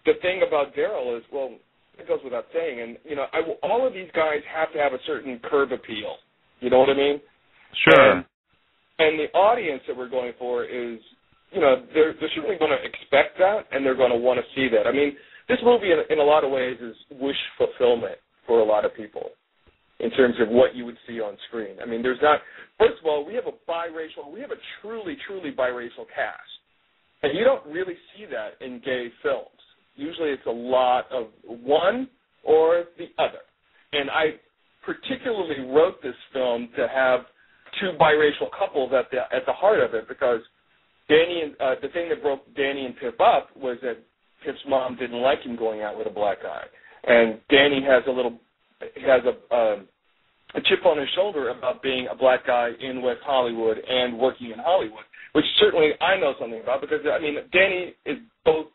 the thing about Darryl is, well, it goes without saying, and, all of these guys have to have a certain curb appeal. You know what I mean? Sure. And the audience that we're going for is, they're certainly going to expect that, and they're going to want to see that. I mean, this movie, in a lot of ways, is wish fulfillment for a lot of people in terms of what you would see on screen. I mean, there's not, first of all, we have a truly, truly biracial cast. And you don't really see that in gay films. Usually it's a lot of one or the other. And I particularly wrote this film to have two biracial couples at the heart of it, because the thing that broke Danny and Pip up was that Pip's mom didn't like him going out with a black guy. And Danny has a chip on his shoulder about being a black guy in West Hollywood and working in Hollywood, which certainly I know something about, because, Danny is both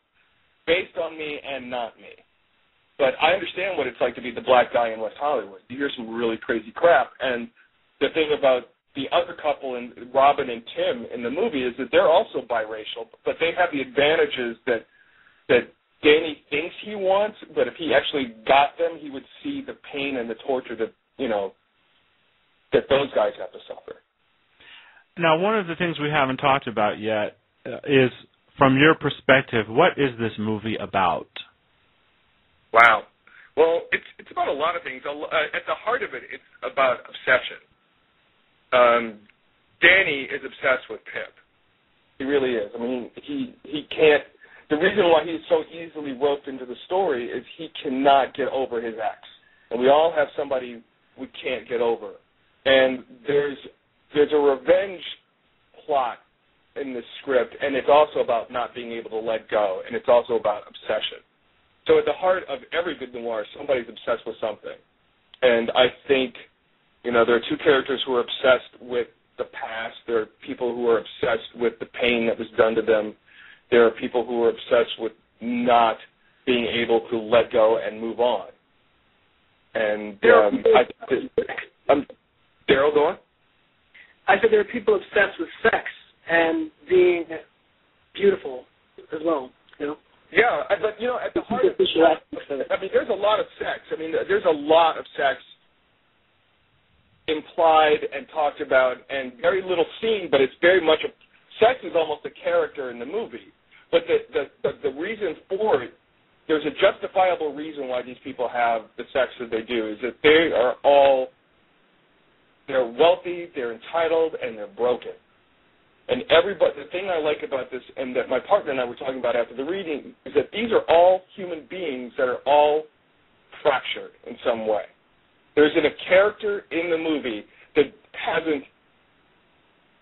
based on me and not me. But I understand what it's like to be the black guy in West Hollywood. You hear some really crazy crap. And the thing about the other couple, Robin and Tim, in the movie, is that they're also biracial, but they have the advantages that Danny thinks he wants, but if he actually got them, he would see the pain and the torture that those guys have to suffer. Now, one of the things we haven't talked about yet is, from your perspective, what is this movie about? Wow. Well, it's about a lot of things. At the heart of it, it's about obsession. Danny is obsessed with Pip. He really is. I mean, he can't. The reason why he's so easily roped into the story is he cannot get over his ex. And we all have somebody we can't get over. And there's a revenge plot in this script, and it's also about not being able to let go, and it's also about obsession. So at the heart of every good noir, somebody's obsessed with something. And I think, there are two characters who are obsessed with the past. There are people who are obsessed with the pain that was done to them. There are people who are obsessed with not being able to let go and move on. And Darryl, go on. I said there are people obsessed with sex and being beautiful as well, Yeah, but, at the heart of it, there's a lot of sex. I mean, there's a lot of sex implied and talked about and very little seen, but it's very much sex is almost a character in the movie. But the reason for it, there's a justifiable reason why these people have the sex that they do, is that they're wealthy, they're entitled, and they're broken. And the thing I like about this, and that my partner and I were talking about after the reading, is that these are all human beings that are all fractured in some way. There's a character in the movie that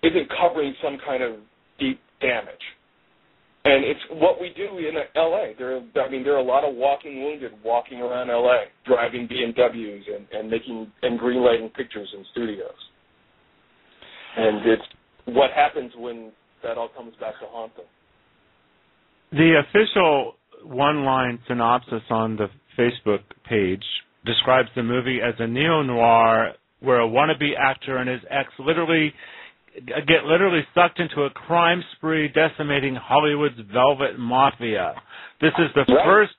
isn't covering some kind of deep damage. And it's what we do in L.A. There are a lot of walking wounded walking around L.A., driving BMWs and green-lighting pictures in studios. And it's what happens when that all comes back to haunt them. The official one-line synopsis on the Facebook page describes the movie as a neo-noir where a wannabe actor and his ex get literally sucked into a crime spree decimating Hollywood's Velvet Mafia. This is the first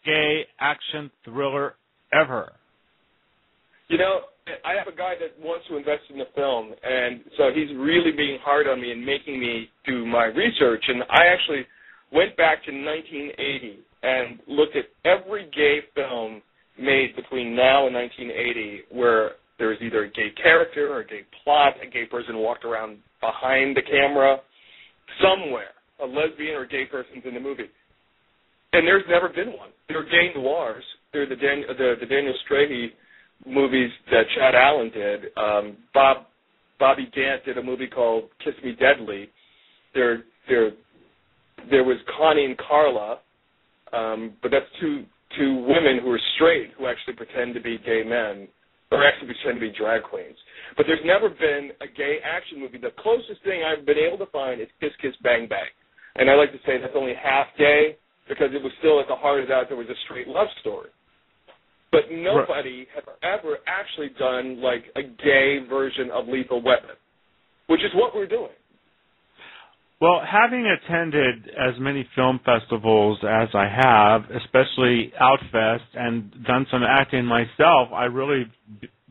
gay action thriller ever. You know, I have a guy that wants to invest in the film, and so he's really being hard on me and making me do my research. And I actually went back to 1980 and looked at every gay film made between now and 1980 where there was either a gay character or a gay plot, a gay person walked around behind the camera, somewhere, a lesbian or gay person's in the movie. And there's never been one. There are gay noirs. There are the Daniel Strahan movies that Chad Allen did. Bobby Gant did a movie called Kiss Me Deadly. There was Connie and Carla, but that's two women who are straight who actually pretend to be gay men, or actually pretend to be drag queens. But there's never been a gay action movie. The closest thing I've been able to find is Kiss Kiss Bang Bang. And I like to say that's only half gay because it was still at the heart of that there was a straight love story. But nobody has ever actually done like a gay version of Lethal Weapon, which is what we're doing. Well, having attended as many film festivals as I have, especially Outfest, and done some acting myself, I really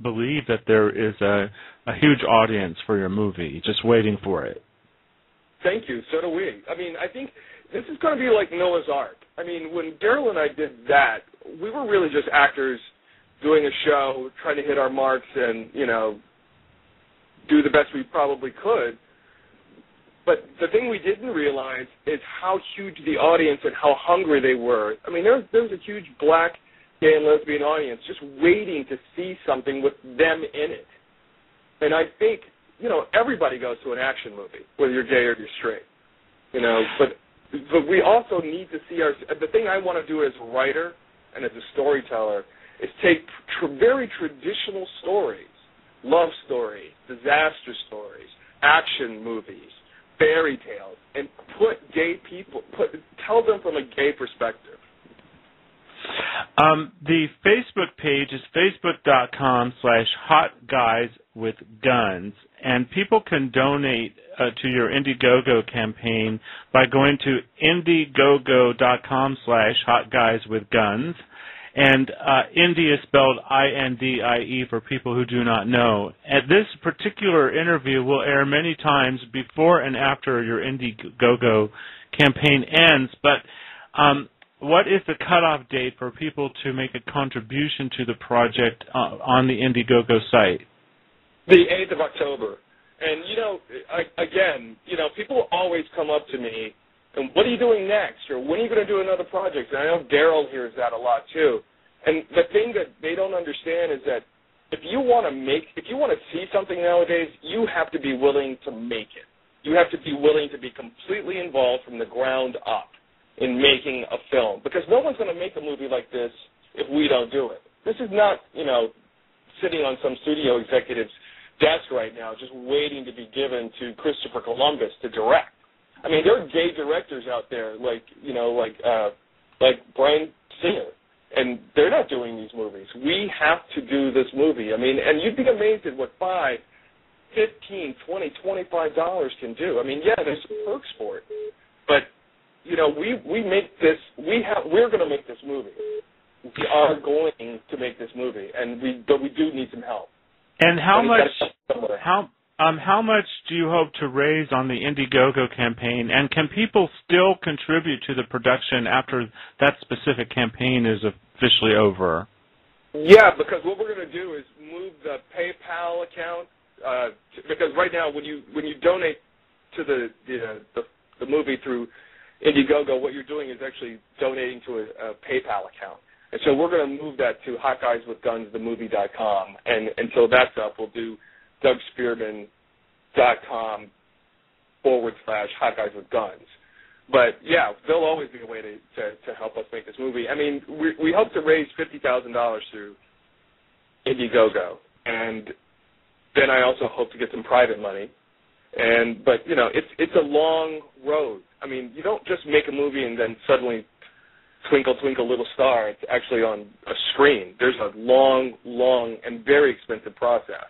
believe that there is a huge audience for your movie, just waiting for it. Thank you. So do we. I mean, I think this is going to be like Noah's Ark. I mean, when Darryl and I did that, we were really just actors doing a show, trying to hit our marks and, do the best we probably could. But the thing we didn't realize is how huge the audience and how hungry they were. I mean, there was a huge black, gay, and lesbian audience just waiting to see something with them in it. And I think, everybody goes to an action movie, whether you're gay or you're straight. But we also need to see the thing I want to do as a writer and as a storyteller is take very traditional stories, love stories, disaster stories, action movies, fairy tales, and tell them from a gay perspective. The Facebook page is facebook.com/hotguyswithguns, and people can donate to your Indiegogo campaign by going to indiegogo.com/hotguyswithguns. And Indie is spelled INDIE for people who do not know. At this particular interview will air many times before and after your Indiegogo campaign ends. But what is the cutoff date for people to make a contribution to the project on the Indiegogo site? The 8th of October. And, people always come up to me, and what are you doing next? Or when are you going to do another project? And I know Darryl hears that a lot too. And the thing that they don't understand is that if you want to see something nowadays, you have to be willing to make it. You have to be willing to be completely involved from the ground up in making a film. Because no one's going to make a movie like this if we don't do it. This is not, sitting on some studio executive's desk right now just waiting to be given to Christopher Columbus to direct. I mean, there are gay directors out there like Brian Singer, and they're not doing these movies. We have to do this movie. I mean, and you'd be amazed at what $5, $15, $20, $25 can do. I mean, yeah, there's perks for it, but we make this. We're going to make this movie. We are going to make this movie, but we do need some help. And how much do you hope to raise on the Indiegogo campaign? And can people still contribute to the production after that specific campaign is officially over? Yeah, because what we're going to do is move the PayPal account because right now when you donate to the movie through Indiegogo, what you're doing is actually donating to a PayPal account. And so we're going to move that to hotguyswithgunsthemovie.com, and until that's up, we'll do DougSpearman.com/hotguyswithguns. But yeah, there'll always be a way to help us make this movie. I mean, we hope to raise $50,000 through Indiegogo, and then I also hope to get some private money. But you know, it's a long road. I mean, you don't just make a movie and then suddenly twinkle, twinkle, little star. It's actually on a screen. There's a long, long, and very expensive process.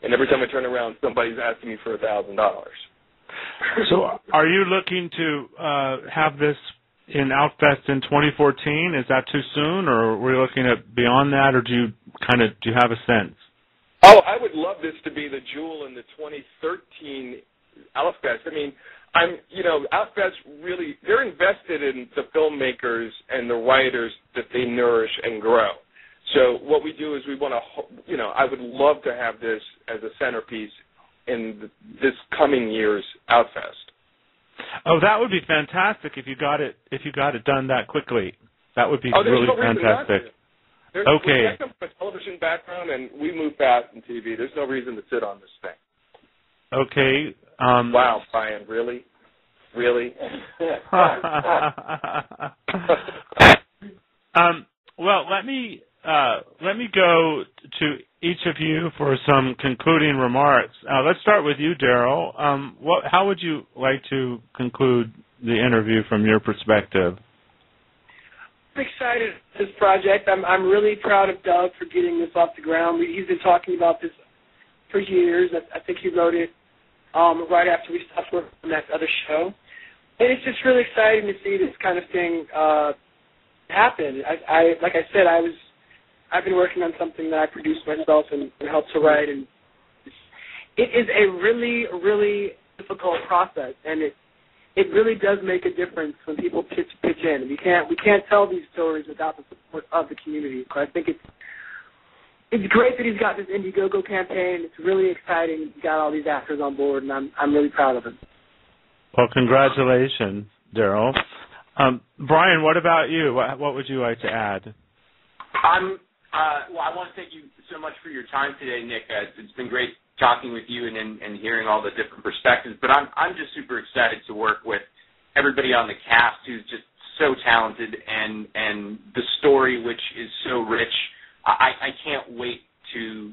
And every time I turn around, somebody's asking me for $1,000. So are you looking to have this in Outfest in 2014? Is that too soon, or were you looking at beyond that, or do you have a sense? Oh, I would love this to be the jewel in the 2013 Outfest. I mean, Outfest really, they're invested in the filmmakers and the writers that they nourish and grow. So what we do is we want to, I would love to have this as a centerpiece in this coming year's Outfest. Oh, that would be fantastic if you got it done that quickly. That would be really fantastic. Okay. I come from a television background, and we move fast in TV. There's no reason to sit on this thing. Okay. Wow, Brian, really? Really? Well, let me go to each of you for some concluding remarks. Let's start with you, Darryl. How would you like to conclude the interview from your perspective? I'm excited for this project. I'm really proud of Doug for getting this off the ground. He's been talking about this for years. I think he wrote it right after we stopped working on that other show. And it's just really exciting to see this kind of thing happen. Like I said, I've been working on something that I produced myself and helped to write, and it is a really, really difficult process, and it really does make a difference when people pitch in. We can't tell these stories without the support of the community. So I think it's great that he's got this Indiegogo campaign. It's really exciting. He's got all these actors on board, and I'm really proud of him. Well, congratulations, Darryl. Brian, what about you? What would you like to add? Well, I want to thank you so much for your time today, Nick. It's been great talking with you and hearing all the different perspectives. But I'm just super excited to work with everybody on the cast who's just so talented, and the story, which is so rich. I can't wait to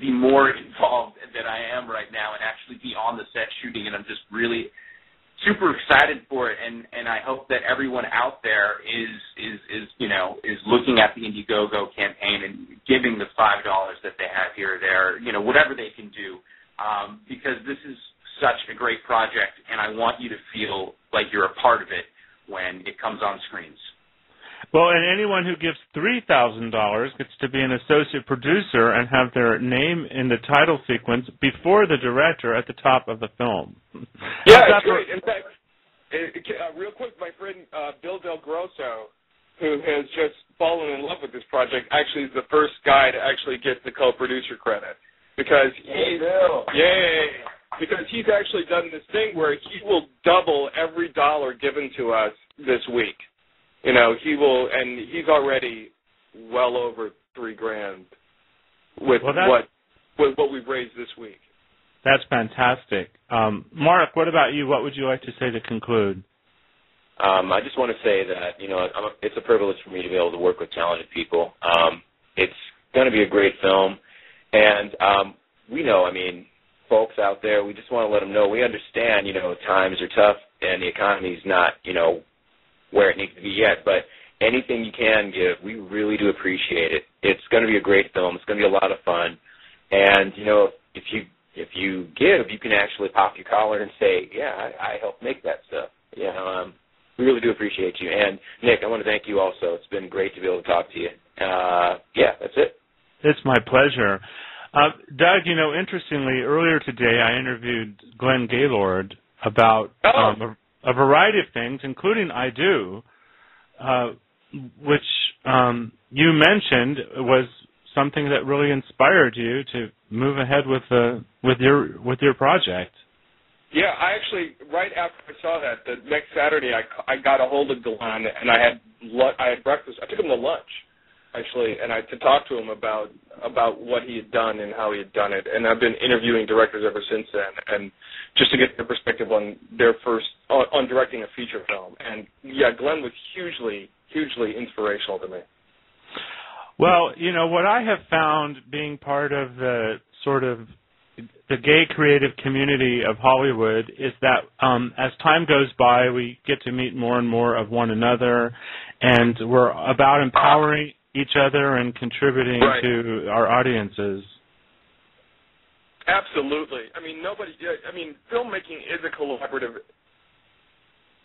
be more involved than I am right now and actually be on the set shooting. And I'm just really super excited for it, and I hope that everyone out there is looking at the Indiegogo campaign and giving the $5 that they have here or there, whatever they can do, because this is such a great project, and I want you to feel like you're a part of it when it comes on screens. Well, and anyone who gives $3,000 gets to be an associate producer and have their name in the title sequence before the director at the top of the film. Yeah, it's great. In fact, real quick, my friend Bill Del Grosso, who has just fallen in love with this project, actually is the first guy to actually get the co-producer credit because he's actually done this thing where he will double every dollar given to us this week. He will, and he's already well over $3,000 with what we've raised this week. That's fantastic. Marc, what about you? What would you like to say to conclude? I just want to say that, it's a privilege for me to be able to work with talented people. It's going to be a great film. And we know, folks out there, we just want to let them know we understand, times are tough and the economy's not, where it needs to be yet. But anything you can give, we really do appreciate it. It's going to be a great film. It's going to be a lot of fun. And, if you give, you can actually pop your collar and say, yeah, I helped make that stuff. We really do appreciate you. And, Nick, I want to thank you also. It's been great to be able to talk to you. That's it. It's my pleasure. Doug, you know, interestingly, earlier today I interviewed Glenn Gaylord about a variety of things, including I Do, which you mentioned was something that really inspired you to move ahead with your project. Yeah, I actually, right after I saw that, the next Saturday, I got a hold of Glenn, and I had breakfast. I took him to lunch, actually, and to talk to him about what he had done and how he had done it. And I've been interviewing directors ever since then, and just to get their perspective on on directing a feature film. And yeah, Glenn was hugely inspirational to me. Well, you know, what I have found being part of the sort of the gay creative community of Hollywood is that as time goes by, we get to meet more and more of one another, and we're about empowering each other and contributing to our audiences. Absolutely. I mean, filmmaking is a collaborative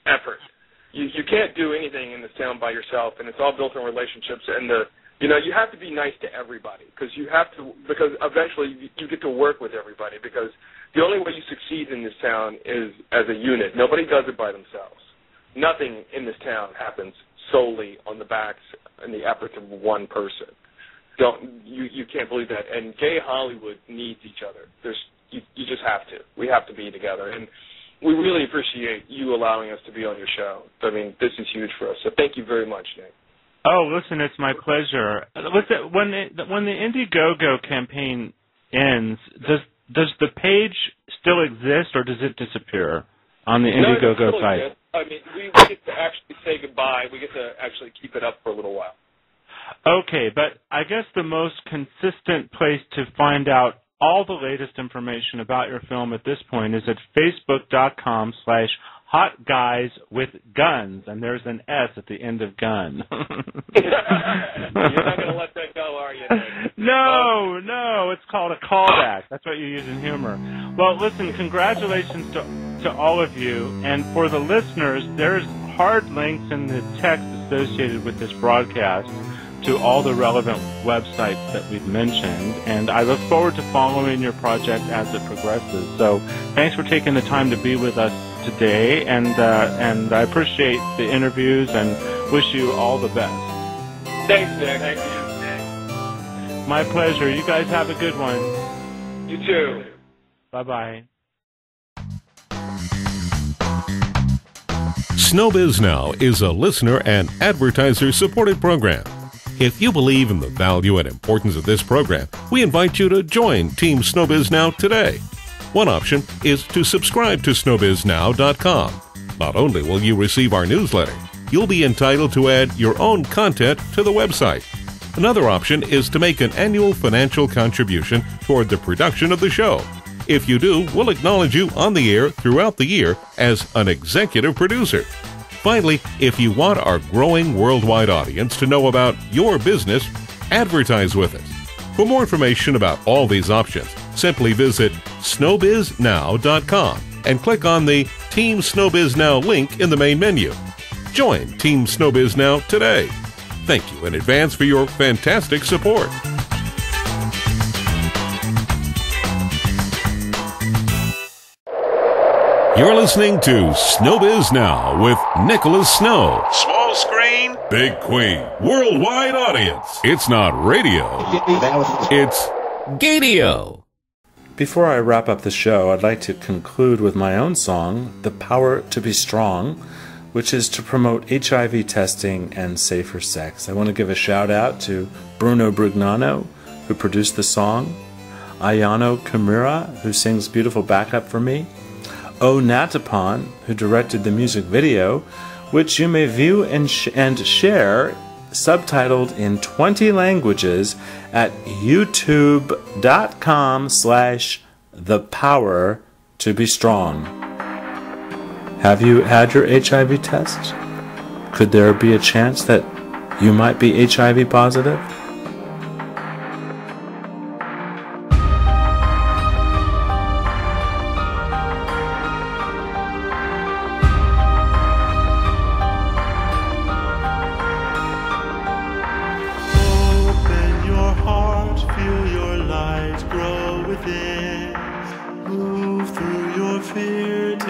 effort. You can't do anything in this town by yourself, and it's all built on relationships. And you have to be nice to everybody because eventually you get to work with everybody, because the only way you succeed in this town is as a unit. Nobody does it by themselves. Nothing in this town happens solely on the backs and the efforts of one person. You can't believe that. And gay Hollywood needs each other. You just have to. We have to be together. And we really appreciate you allowing us to be on your show. I mean, this is huge for us. So thank you very much, Nick. Oh, listen, it's my pleasure. When the Indiegogo campaign ends, does the page still exist, or does it disappear on the Indiegogo site? Exists. I mean, we get to actually say goodbye. We get to actually keep it up for a little while. Okay, but I guess the most consistent place to find out all the latest information about your film at this point is at facebook.com/hotguyswithguns, and there's an S at the end of gun. You're not going to let that go, are you? No, it's called a callback. That's what you use in humor. Well, listen, congratulations to all of you, and for the listeners, there's hard links in the text associated with this broadcast to all the relevant websites that we've mentioned, and I look forward to following your project as it progresses. So thanks for taking the time to be with us today, and I appreciate the interviews and wish you all the best. Thanks, Nick. Thank you. My pleasure. You guys have a good one. You too. Bye-bye. SnowbizNow is a listener and advertiser-supported program. If you believe in the value and importance of this program, we invite you to join Team SnowbizNow today. One option is to subscribe to SnowbizNow.com. Not only will you receive our newsletter, you'll be entitled to add your own content to the website. Another option is to make an annual financial contribution toward the production of the show. If you do, we'll acknowledge you on the air throughout the year as an executive producer. Finally, if you want our growing worldwide audience to know about your business, advertise with us. For more information about all these options, simply visit SnowbizNow.com and click on the Team SnowbizNow link in the main menu. Join Team SnowbizNow today. Thank you in advance for your fantastic support. You're listening to Snowbiz Now with Nicholas Snow. Small screen, big queen, worldwide audience. It's not radio. It's Gadio. Before I wrap up the show, I'd like to conclude with my own song, The Power to Be Strong, which is to promote HIV testing and safer sex. I want to give a shout out to Bruno Brugnano, who produced the song, Ayano Kimura, who sings beautiful backup for me, O Natapon, who directed the music video, which you may view and share subtitled in 20 languages at youtube.com/thepowertobestrong. Have you had your HIV test? Could there be a chance that you might be HIV positive? Open your heart, feel your light grow.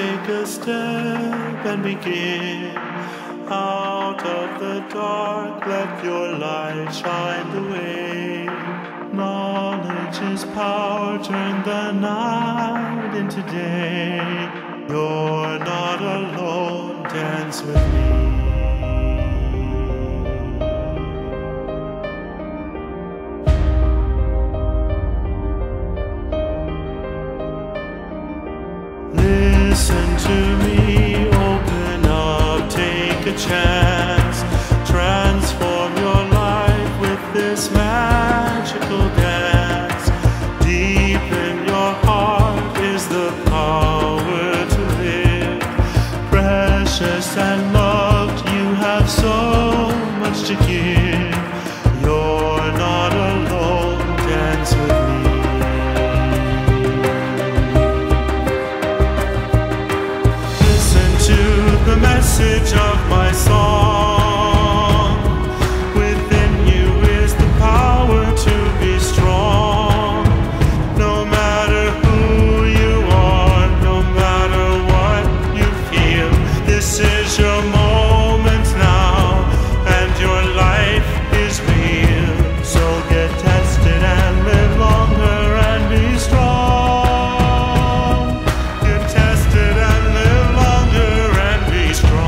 take a step and begin. Out of the dark, let your light shine the way. Knowledge is power, turn the night into day. You're not alone, dance with me. Listen to me, open up, take a chance. Transform your life with this magical dance. Deep in your heart is the power to live. Precious and loved, you have so much to give. You're not alone, dance with me. The message of my song. Within you is the power to be strong. No matter who you are, no matter what you feel, this is your moment now, and your life is real. So get tested and live longer and be strong. Get tested and live longer and be strong.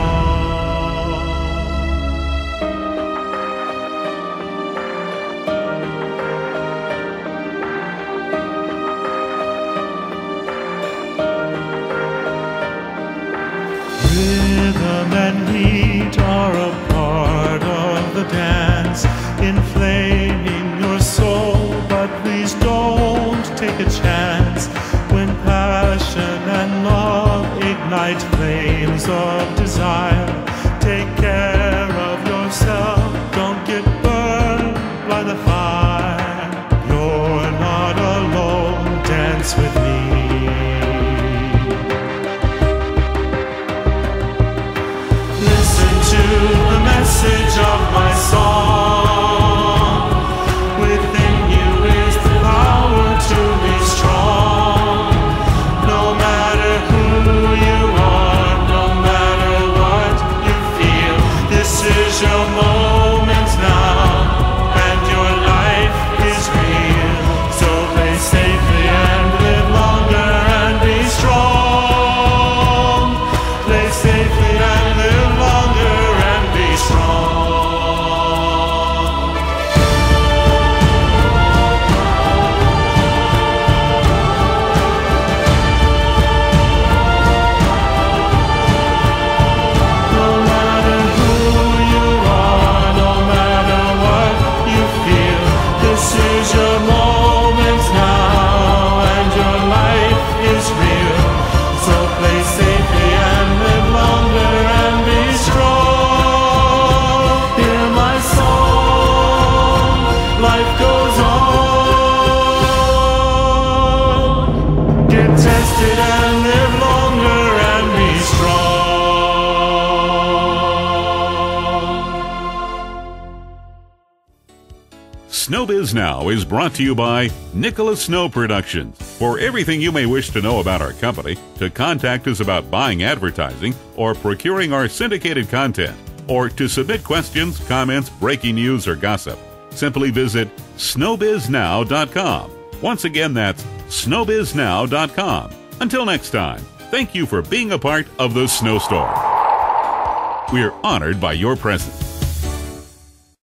Rhythm and beat are a part of the dance, inflaming your soul, but please don't take a chance. When passion and love ignite flames of desire, take care of yourself, don't get burned by the fire. You're not alone, dance with me. Listen to the message of my song. Within you is the power to be strong. No matter who you are, no matter what you feel, this is your moment now, and your life is real. So play safely and live longer and be strong. Play safely and live longer and be strong. No matter who you are, no matter what you feel, this is your moment now, and your life is real. So play safely and live longer and be strong. Hear my song, life goes on. Get tested and live longer and be strong. Snowbiz Now is brought to you by Nicholas Snow Productions. For everything you may wish to know about our company, to contact us about buying advertising or procuring our syndicated content, or to submit questions, comments, breaking news, or gossip, simply visit SnowbizNow.com. Once again, that's SnowbizNow.com. Until next time, thank you for being a part of the snowstorm. We're honored by your presence.